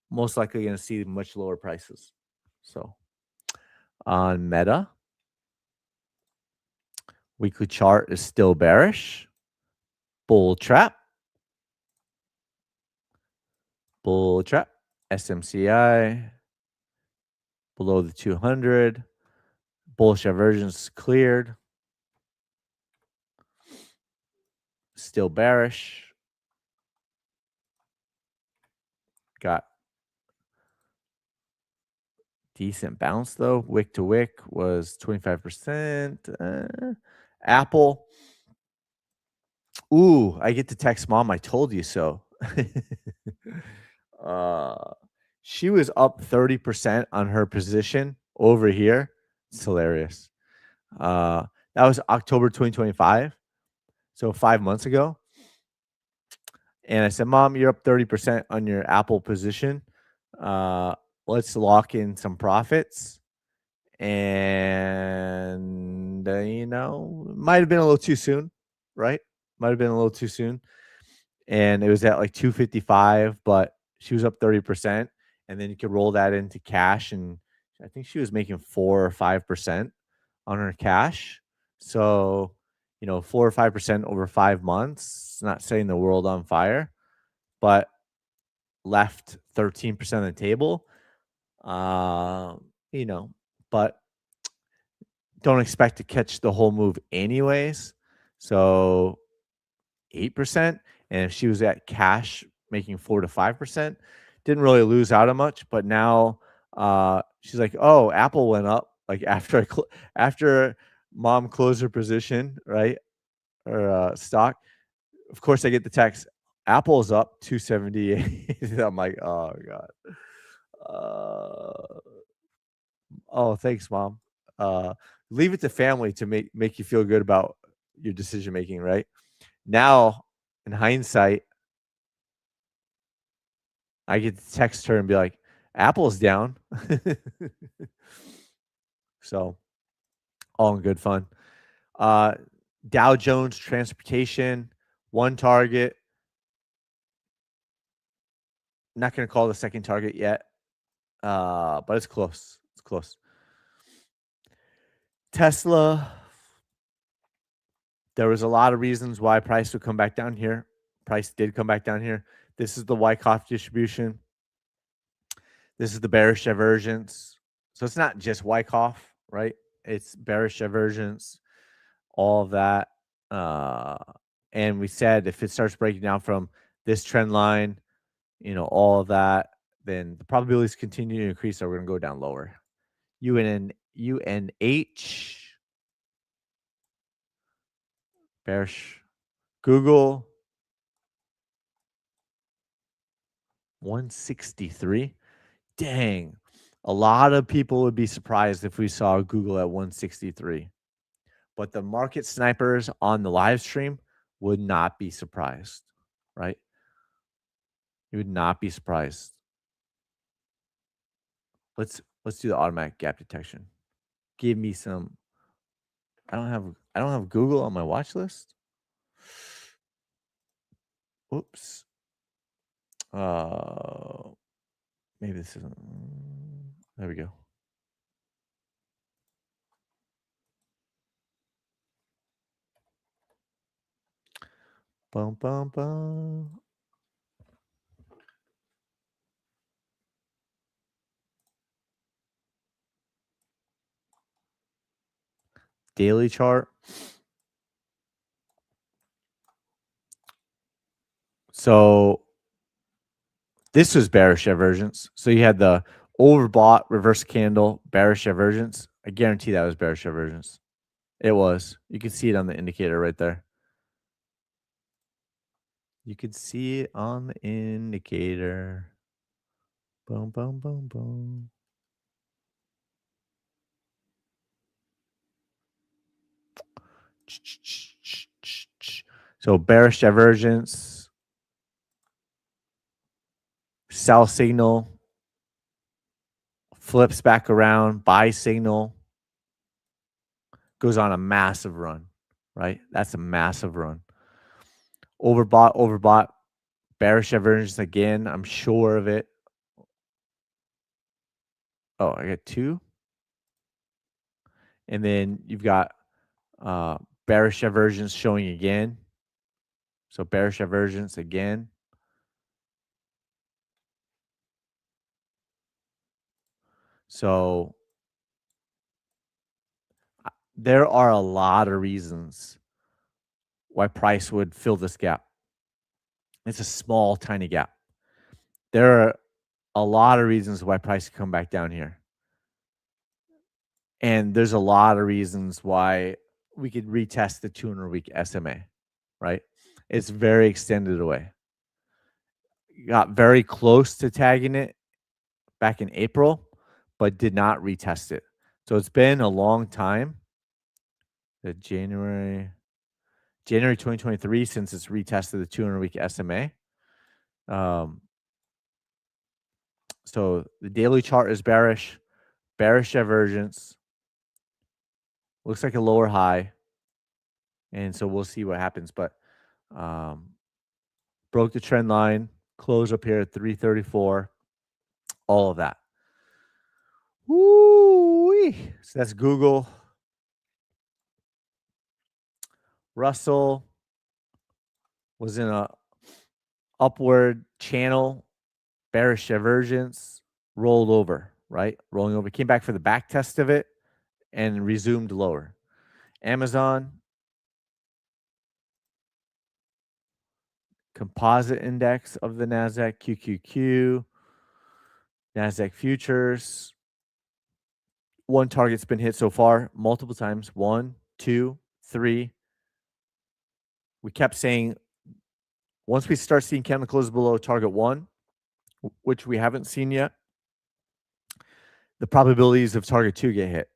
most likely going to see much lower prices. So on Meta, weekly chart is still bearish. Bull trap. Bull trap. SMCI below the 200. Bullish divergence cleared. Still bearish. Got decent bounce though. Wick to wick was 25%. Apple. Ooh, I get to text mom. I told you so. She was up 30% on her position over here. It's hilarious. That was October 2025. So 5 months ago. And I said, Mom, you're up 30% on your Apple position. Let's lock in some profits. And And, you know, might have been a little too soon, right? Might have been a little too soon. And it was at like 255, but she was up 30%. And then you could roll that into cash. And I think she was making 4 or 5% on her cash. So, you know, 4 or 5% over 5 months, it's not setting the world on fire, but left 13% on the table. You know, but don't expect to catch the whole move anyways. So 8%. And if she was at cash making 4 to 5%, didn't really lose out on much. But now she's like, oh, Apple went up. Like after mom closed her position, right? Or stock. Of course, I get the text. Apple's up 278. I'm like, oh god. Uh, oh, thanks, mom. Uh, leave it to family to make you feel good about your decision making, right? Now, in hindsight, I get to text her and be like, Apple's down. So, all in good fun. Dow Jones Transportation, one target. Not going to call the second target yet, but it's close. It's close. Tesla, there was a lot of reasons why price would come back down here. Price did come back down here. This is the Wyckoff distribution. This is the bearish divergence. So it's not just Wyckoff, right? It's bearish divergence, all of that. And we said if it starts breaking down from this trend line, you know, all of that, then the probabilities continue to increase. So we're going to go down lower. UNH, bearish. Google, 163. Dang. A lot of people would be surprised if we saw Google at 163. But the market snipers on the live stream would not be surprised, right? You would not be surprised. Let's do the automatic gap detection. Give me some. I don't have Google on my watch list. Oops. Maybe this isn't. There we go. Bum bum bum. Daily chart. So this was bearish divergence. So you had the overbought reverse candle, bearish divergence. I guarantee that was bearish divergence. It was. You can see it on the indicator right there. You could see it on the indicator. Boom, boom, boom, boom. So bearish divergence, sell signal, flips back around, buy signal, goes on a massive run, right? That's a massive run. Overbought, bearish divergence again. I'm sure of it. Oh, I got 2. And then you've got bearish divergence showing again. So bearish divergence again. So there are a lot of reasons why price would fill this gap. It's a small, tiny gap. There are a lot of reasons why price could come back down here. And there's a lot of reasons why we could retest the 200-week SMA, right? It's very extended away. Got very close to tagging it back in April, but did not retest it. So it's been a long time. The January 2023 since it's retested the 200-week SMA. So the daily chart is bearish divergence. Looks like a lower high. And so we'll see what happens. But broke the trend line, closed up here at 334, all of that. Woo-wee. So that's Google. Russell was in a upward channel, bearish divergence, rolled over, right? Rolling over, came back for the back test of it and resumed lower. Amazon, composite index of the NASDAQ, QQQ, NASDAQ futures. One target's been hit so far multiple times. 1, 2, 3. We kept saying once we start seeing candles below target 1, which we haven't seen yet, the probabilities of target 2 get hit.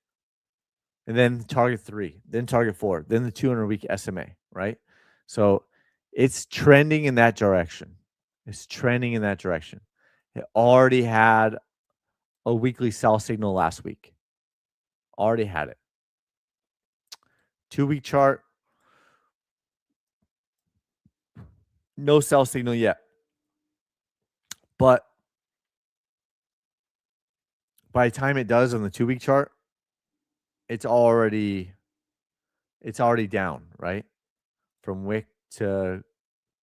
And then target 3, then target 4, then the 200-week SMA, right? So it's trending in that direction. It's trending in that direction. It already had a weekly sell signal last week. Already had it. 2-week chart. No sell signal yet. But by the time it does on the 2-week chart, it's already down, right? From wick to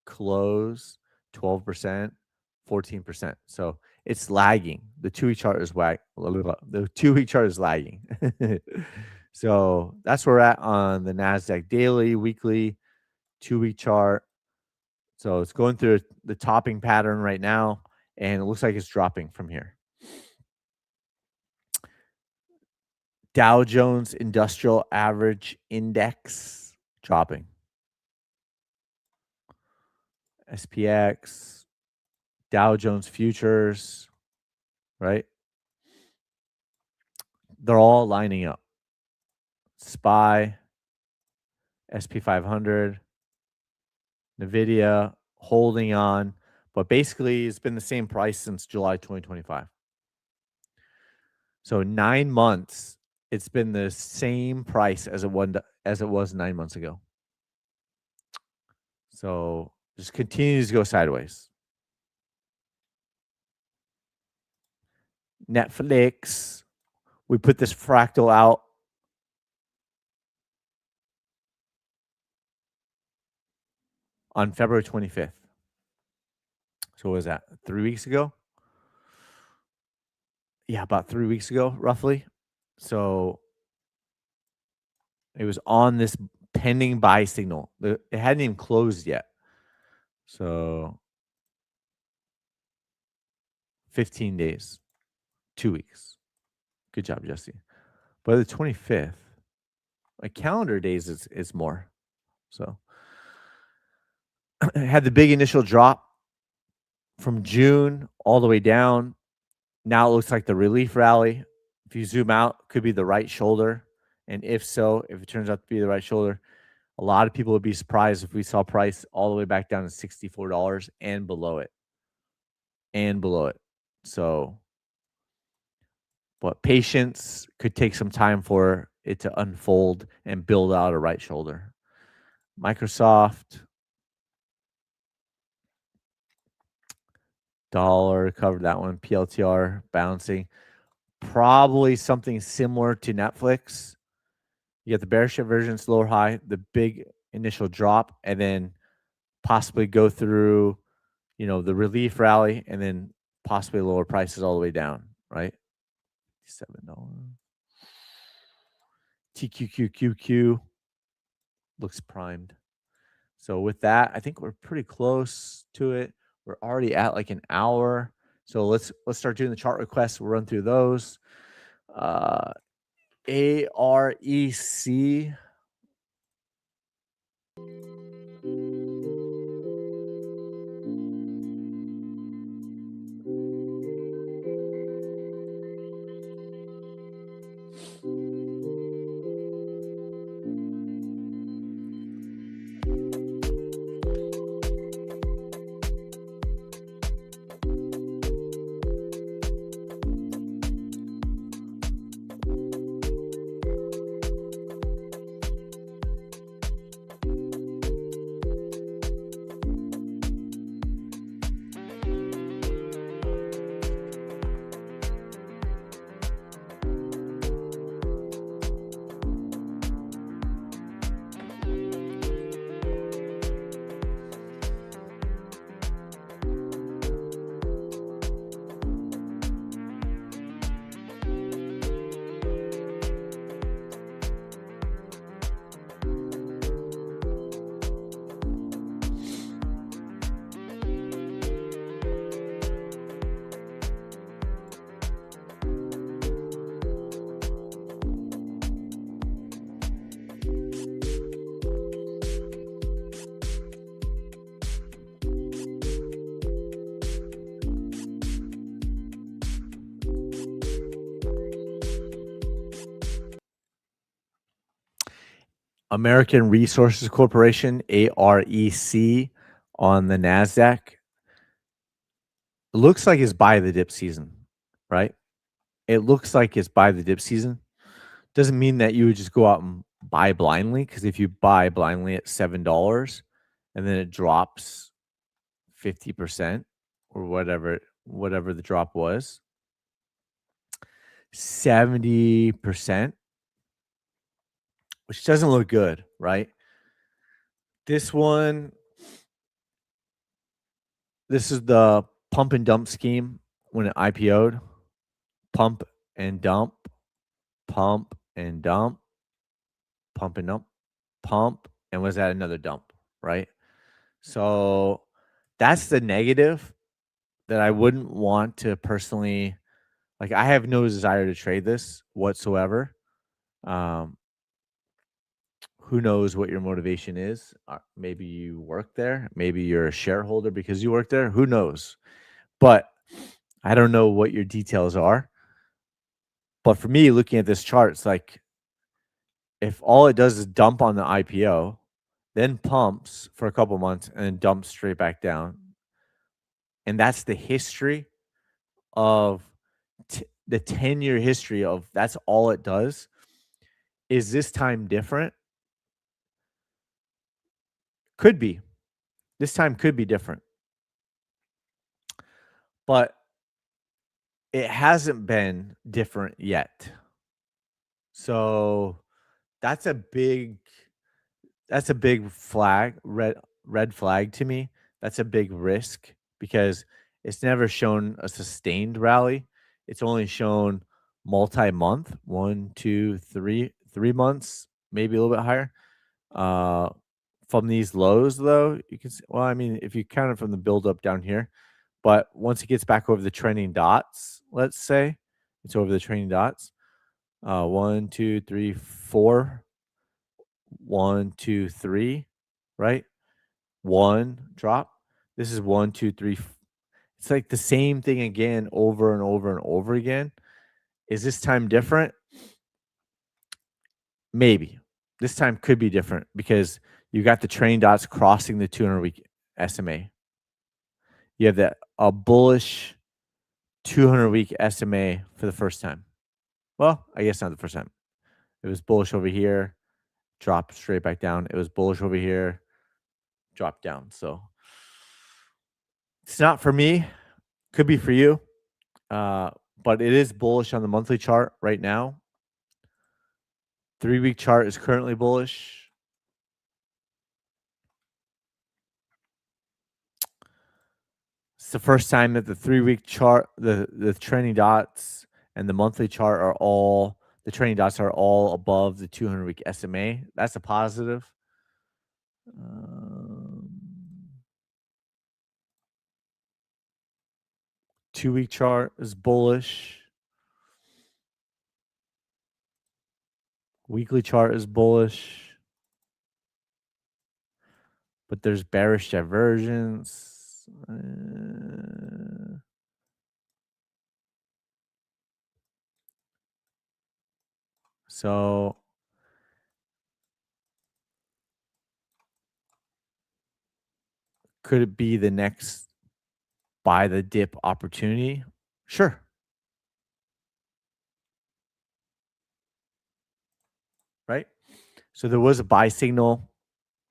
close, 12%, 14%. So it's lagging. The 2-week chart is the 2-week chart is lagging. So that's where we're at on the NASDAQ daily, weekly, 2-week chart. So it's going through the topping pattern right now, and it looks like it's dropping from here. Dow Jones Industrial Average Index dropping. SPX, Dow Jones Futures, right? They're all lining up. SPY, SP 500, NVIDIA holding on, but basically it's been the same price since July 2025. So 9 months, it's been the same price as it was 9 months ago. So just continues to go sideways. Netflix, we put this fractal out on February 25th. So what was that? 3 weeks ago? Yeah, about 3 weeks ago, roughly. So it was on this pending buy signal. It hadn't even closed yet. So 15 days, 2 weeks. Good job, Jesse. By the 25th, my calendar days is more. So it had the big initial drop from June all the way down. Now it looks like the relief rally. If you zoom out, could be the right shoulder. And if so, if it turns out to be the right shoulder, a lot of people would be surprised if we saw price all the way back down to $64 and below it. So, but patience could take some time for it to unfold and build out a right shoulder. Microsoft, dollar, covered that one. PLTR bouncing. Probably something similar to Netflix. You get the bearish divergence, lower high, the big initial drop, and then possibly go through, the relief rally, and then possibly lower prices all the way down, right? $7. TQQQQ looks primed. So with that, I think we're pretty close to it. We're already at like an hour. So let's start doing the chart requests. We'll run through those. AREC. American Resources Corporation, AREC, on the NASDAQ. It looks like it's buy the dip season, right? It looks like it's buy the dip season. Doesn't mean that you would just go out and buy blindly, because if you buy blindly at $7 and then it drops 50% or whatever the drop was, 70%, which doesn't look good, right? This one, this is the pump and dump scheme when it IPO'd. Pump and dump, pump and dump, pump and dump, pump, and was that another dump, right? So that's the negative that I wouldn't want to personally, like, I have no desire to trade this whatsoever. Um, who knows what your motivation is? Maybe you work there. Maybe you're a shareholder because you work there. Who knows? But I don't know what your details are. But for me, looking at this chart, it's like if all it does is dump on the IPO, then pumps for a couple months and then dumps straight back down, and that's the history of the 10-year history of that's all it does. Is this time different? Could be. This time could be different. But it hasn't been different yet. So that's a big flag, red flag to me. That's a big risk because it's never shown a sustained rally. It's only shown multi-month, 1, 2, 3 months, maybe a little bit higher. From these lows, though, you can see, well, I mean, if you count it from the build up down here, but once it gets back over the trending dots, let's say it's over the trending dots. 1, 2, 3, 4. 1, 2, 3, right? 1 drop. This is 1, 2, 3. It's like the same thing again over and over and over again. Is this time different? Maybe. This time could be different because you got the training dots crossing the 200-week SMA. You have a bullish 200-week SMA for the first time. Well, I guess not the first time. It was bullish over here, dropped straight back down. It was bullish over here, dropped down. So it's not for me. Could be for you. But it is bullish on the monthly chart right now. 3-week chart is currently bullish. It's the first time that the 3-week chart, the trending dots and the monthly chart are all, the trending dots are all above the 200-week SMA. That's a positive. 2-week chart is bullish. Weekly chart is bullish. But there's bearish divergence. So could it be the next buy the dip opportunity? Sure. Right? So there was a buy signal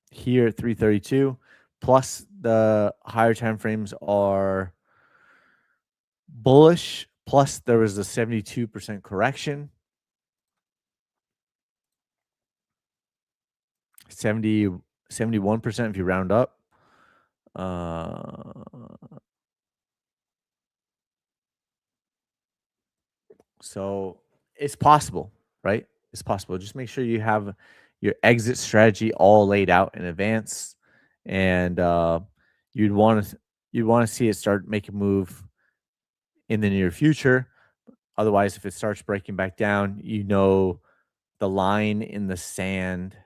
here at 332, plus the higher time frames are bullish, plus there was a 72% correction. 71% if you round up. So it's possible, right? It's possible. Just make sure you have your exit strategy all laid out in advance, and you'd want to see it start making move in the near future. Otherwise, if it starts breaking back down, the line in the sand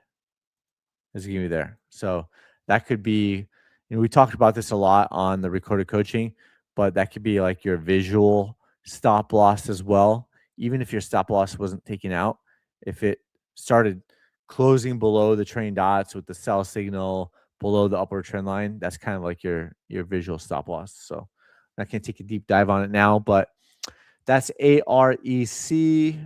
is going to be there. So that could be, we talked about this a lot on the recorded coaching, but that could be like your visual stop loss as well. Even if your stop loss wasn't taken out, if it started closing below the trailing dots with the sell signal below the upward trend line. That's kind of like your visual stop loss. So I can't take a deep dive on it now, but that's AREC.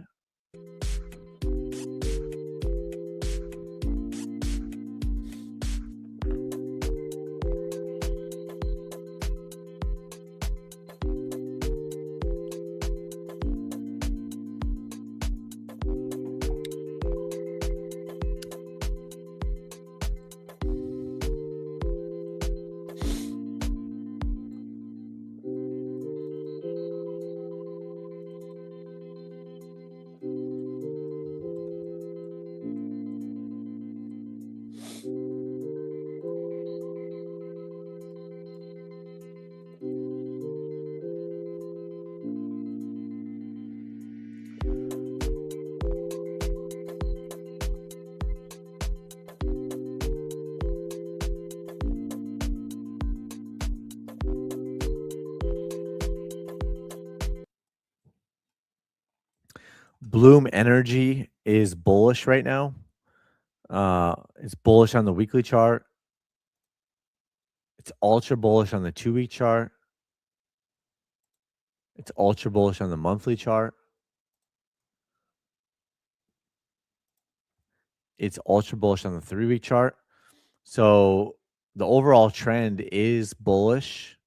Bloom Energy is bullish right now. It's bullish on the weekly chart. It's ultra bullish on the 2-week chart. It's ultra bullish on the monthly chart. It's ultra bullish on the 3-week chart. So the overall trend is bullish.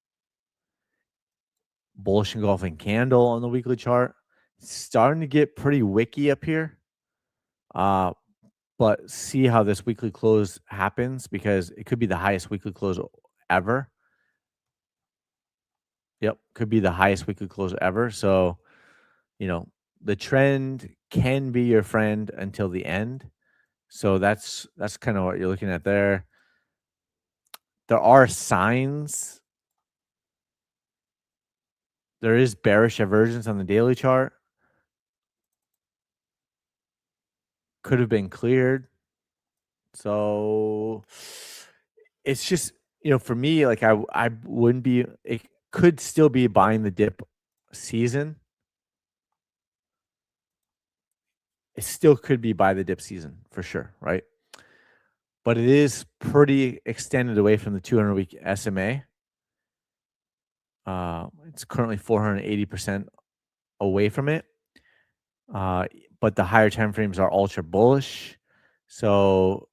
Bullish engulfing candle on the weekly chart. It's starting to get pretty wicky up here. But see how this weekly close happens, because it could be the highest weekly close ever. Yep, could be the highest weekly close ever. So, the trend can be your friend until the end. So that's kind of what you're looking at there. There are signs. There is bearish divergence on the daily chart. Could have been cleared. So it's just, for me, like I wouldn't be, it could still be buying the dip season. It still could be buy the dip season for sure, right? But it is pretty extended away from the 200-week SMA. It's currently 480% away from it. But the higher time frames are ultra bullish. So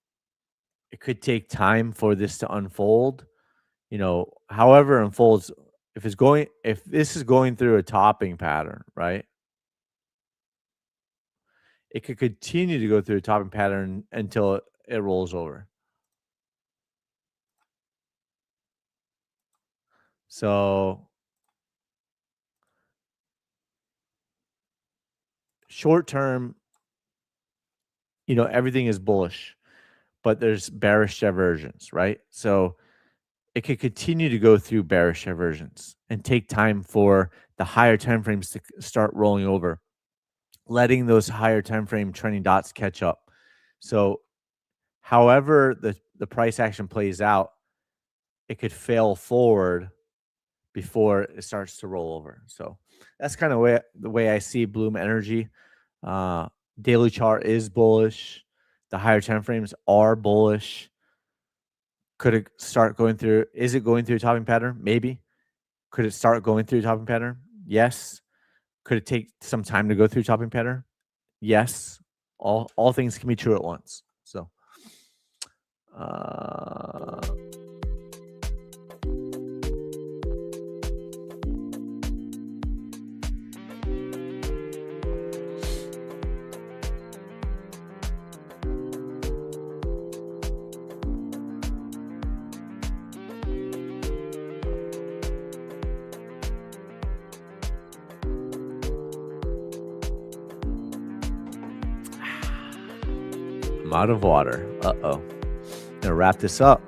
it could take time for this to unfold. However it unfolds, if this is going through a topping pattern, right? It could continue to go through a topping pattern until it rolls over. So short term, everything is bullish, but there's bearish diversions, right? So it could continue to go through bearish diversions and take time for the higher time frames to start rolling over, letting those higher time frame trending dots catch up. So however the price action plays out, it could fail forward before it starts to roll over. So that's kind of the way I see Bloom Energy. Daily chart is bullish. The higher time frames are bullish. Could it start going through? Is it going through a topping pattern? Maybe. Could it start going through a topping pattern? Yes. Could it take some time to go through topping pattern? Yes. All things can be true at once. So I'm out of water. Uh-oh. Gonna wrap this up.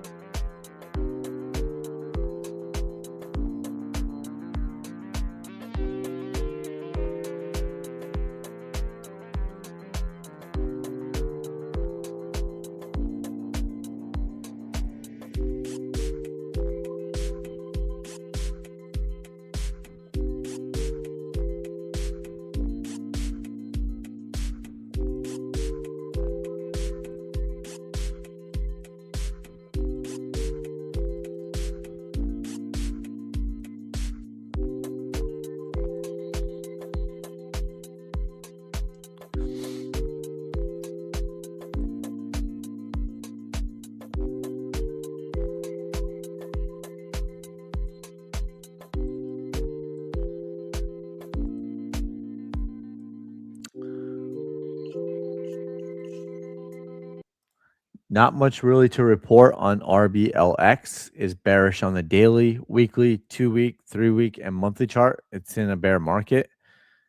Not much really to report on RBLX. Is bearish on the daily, weekly, 2-week, 3-week, and monthly chart. It's in a bear market.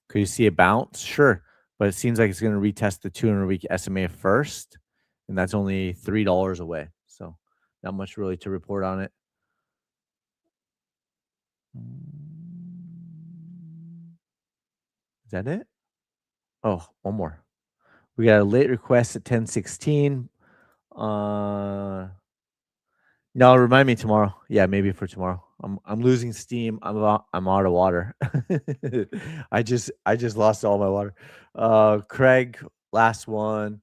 Could you see a bounce? Sure. But it seems like it's going to retest the 200-week SMA first. And that's only $3 away. So not much really to report on it. Is that it? Oh, one more. We got a late request at 10:16. No, remind me tomorrow. Yeah, maybe for tomorrow. I'm losing steam. I'm out of water. I just lost all my water. Craig, last one.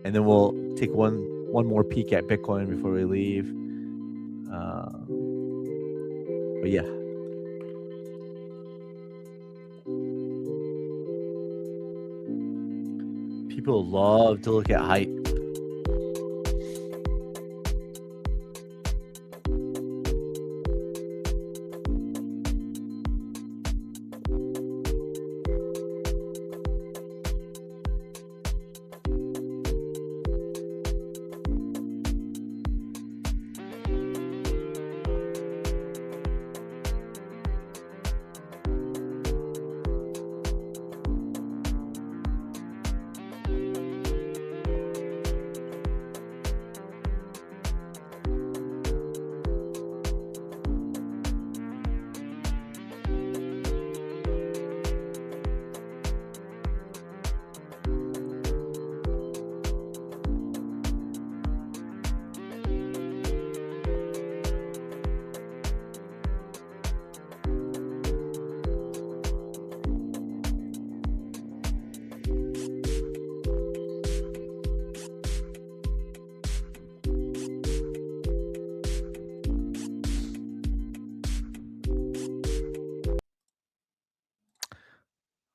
And then we'll take one more peek at Bitcoin before we leave. But yeah. People love to look at height.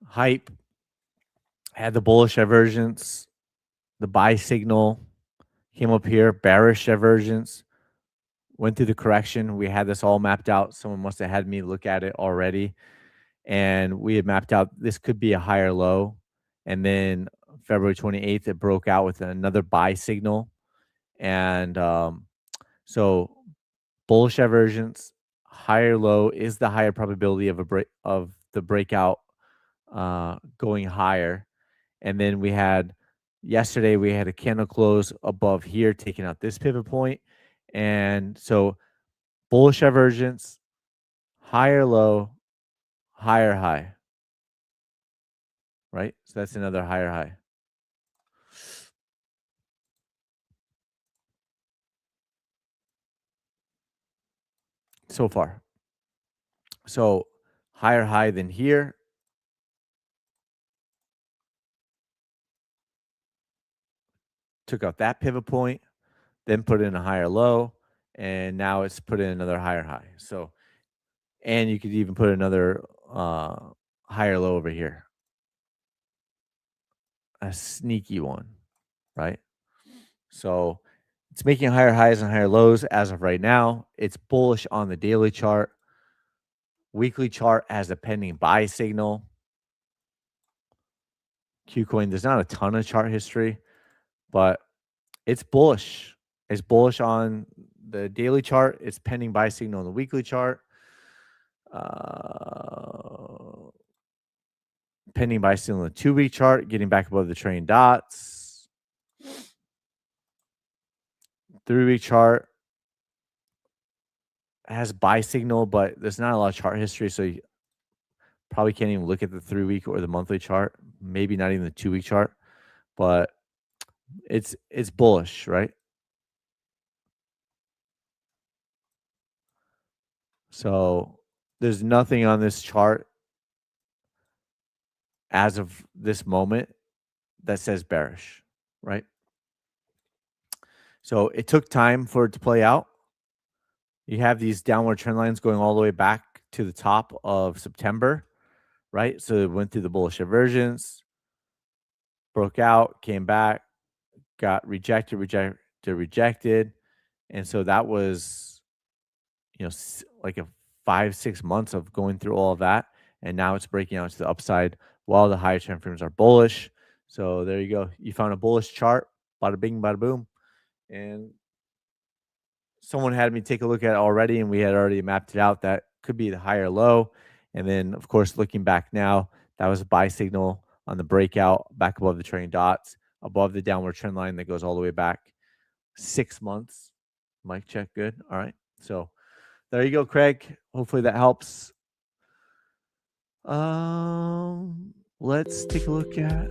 Hype had the bullish divergence, the buy signal came up here, bearish divergence, went through the correction. We had this all mapped out. Someone must have had me look at it already. And we had mapped out this could be a higher low. And then February 28th, it broke out with another buy signal. And so bullish divergence, higher low is the higher probability of the breakout going higher. And then yesterday we had a candle close above here, taking out this pivot point. And so bullish divergence, higher low, higher high, right? So that's another higher high. So far. So higher high than here. Took out that pivot point, then put in a higher low, and now it's put in another higher high. So, and you could even put another higher low over here. A sneaky one, right? So it's making higher highs and higher lows as of right now. It's bullish on the daily chart. Weekly chart has a pending buy signal. Qcoin, there's not a ton of chart history, but it's bullish. It's bullish on the daily chart. It's pending buy signal on the weekly chart. Pending buy signal on the 2-week chart, getting back above the trailing dots. 3-week chart has buy signal, but there's not a lot of chart history, so you probably can't even look at the 3-week or the monthly chart. Maybe not even the 2-week chart, but it's bullish, right? So there's nothing on this chart as of this moment that says bearish, right? So it took time for it to play out. You have these downward trend lines going all the way back to the top of September, right? So it went through the bullish divergence, broke out, came back, got rejected. And so that was, like a 5-6 months of going through all of that. And now it's breaking out to the upside while the higher time frames are bullish. So there you go. You found a bullish chart. Bada bing, bada boom. And someone had me take a look at it already, and we had already mapped it out. That could be the higher low. And then, of course, looking back now, that was a buy signal on the breakout back above the trading dots, above the downward trend line that goes all the way back 6 months. Mic check. Good. All right. So there you go, Craig. Hopefully that helps. Let's take a look at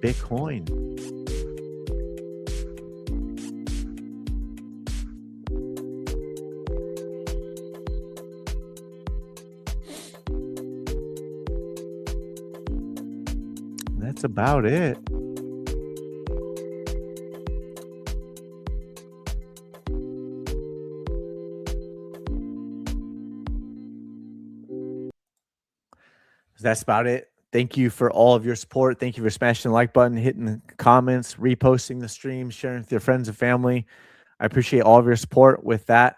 Bitcoin. That's about it. That's about it. Thank you for all of your support. Thank you for smashing the like button, hitting the comments, reposting the stream, sharing with your friends and family. I appreciate all of your support with that.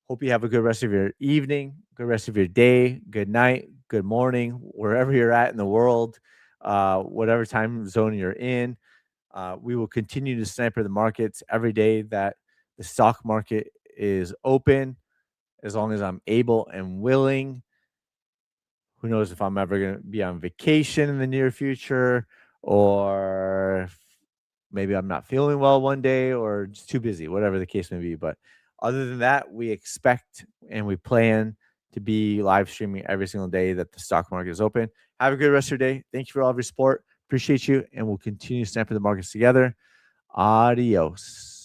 Hope you have a good rest of your evening, good rest of your day, good night, good morning, wherever you're at in the world, whatever time zone you're in. We will continue to sniper the markets every day that the stock market is open, as long as I'm able and willing. Who knows if I'm ever going to be on vacation in the near future, or maybe I'm not feeling well one day, or just too busy, whatever the case may be. But other than that, we expect and we plan to be live streaming every single day that the stock market is open. Have a good rest of your day. Thank you for all of your support. Appreciate you. And we'll continue to sniper the markets together. Adios.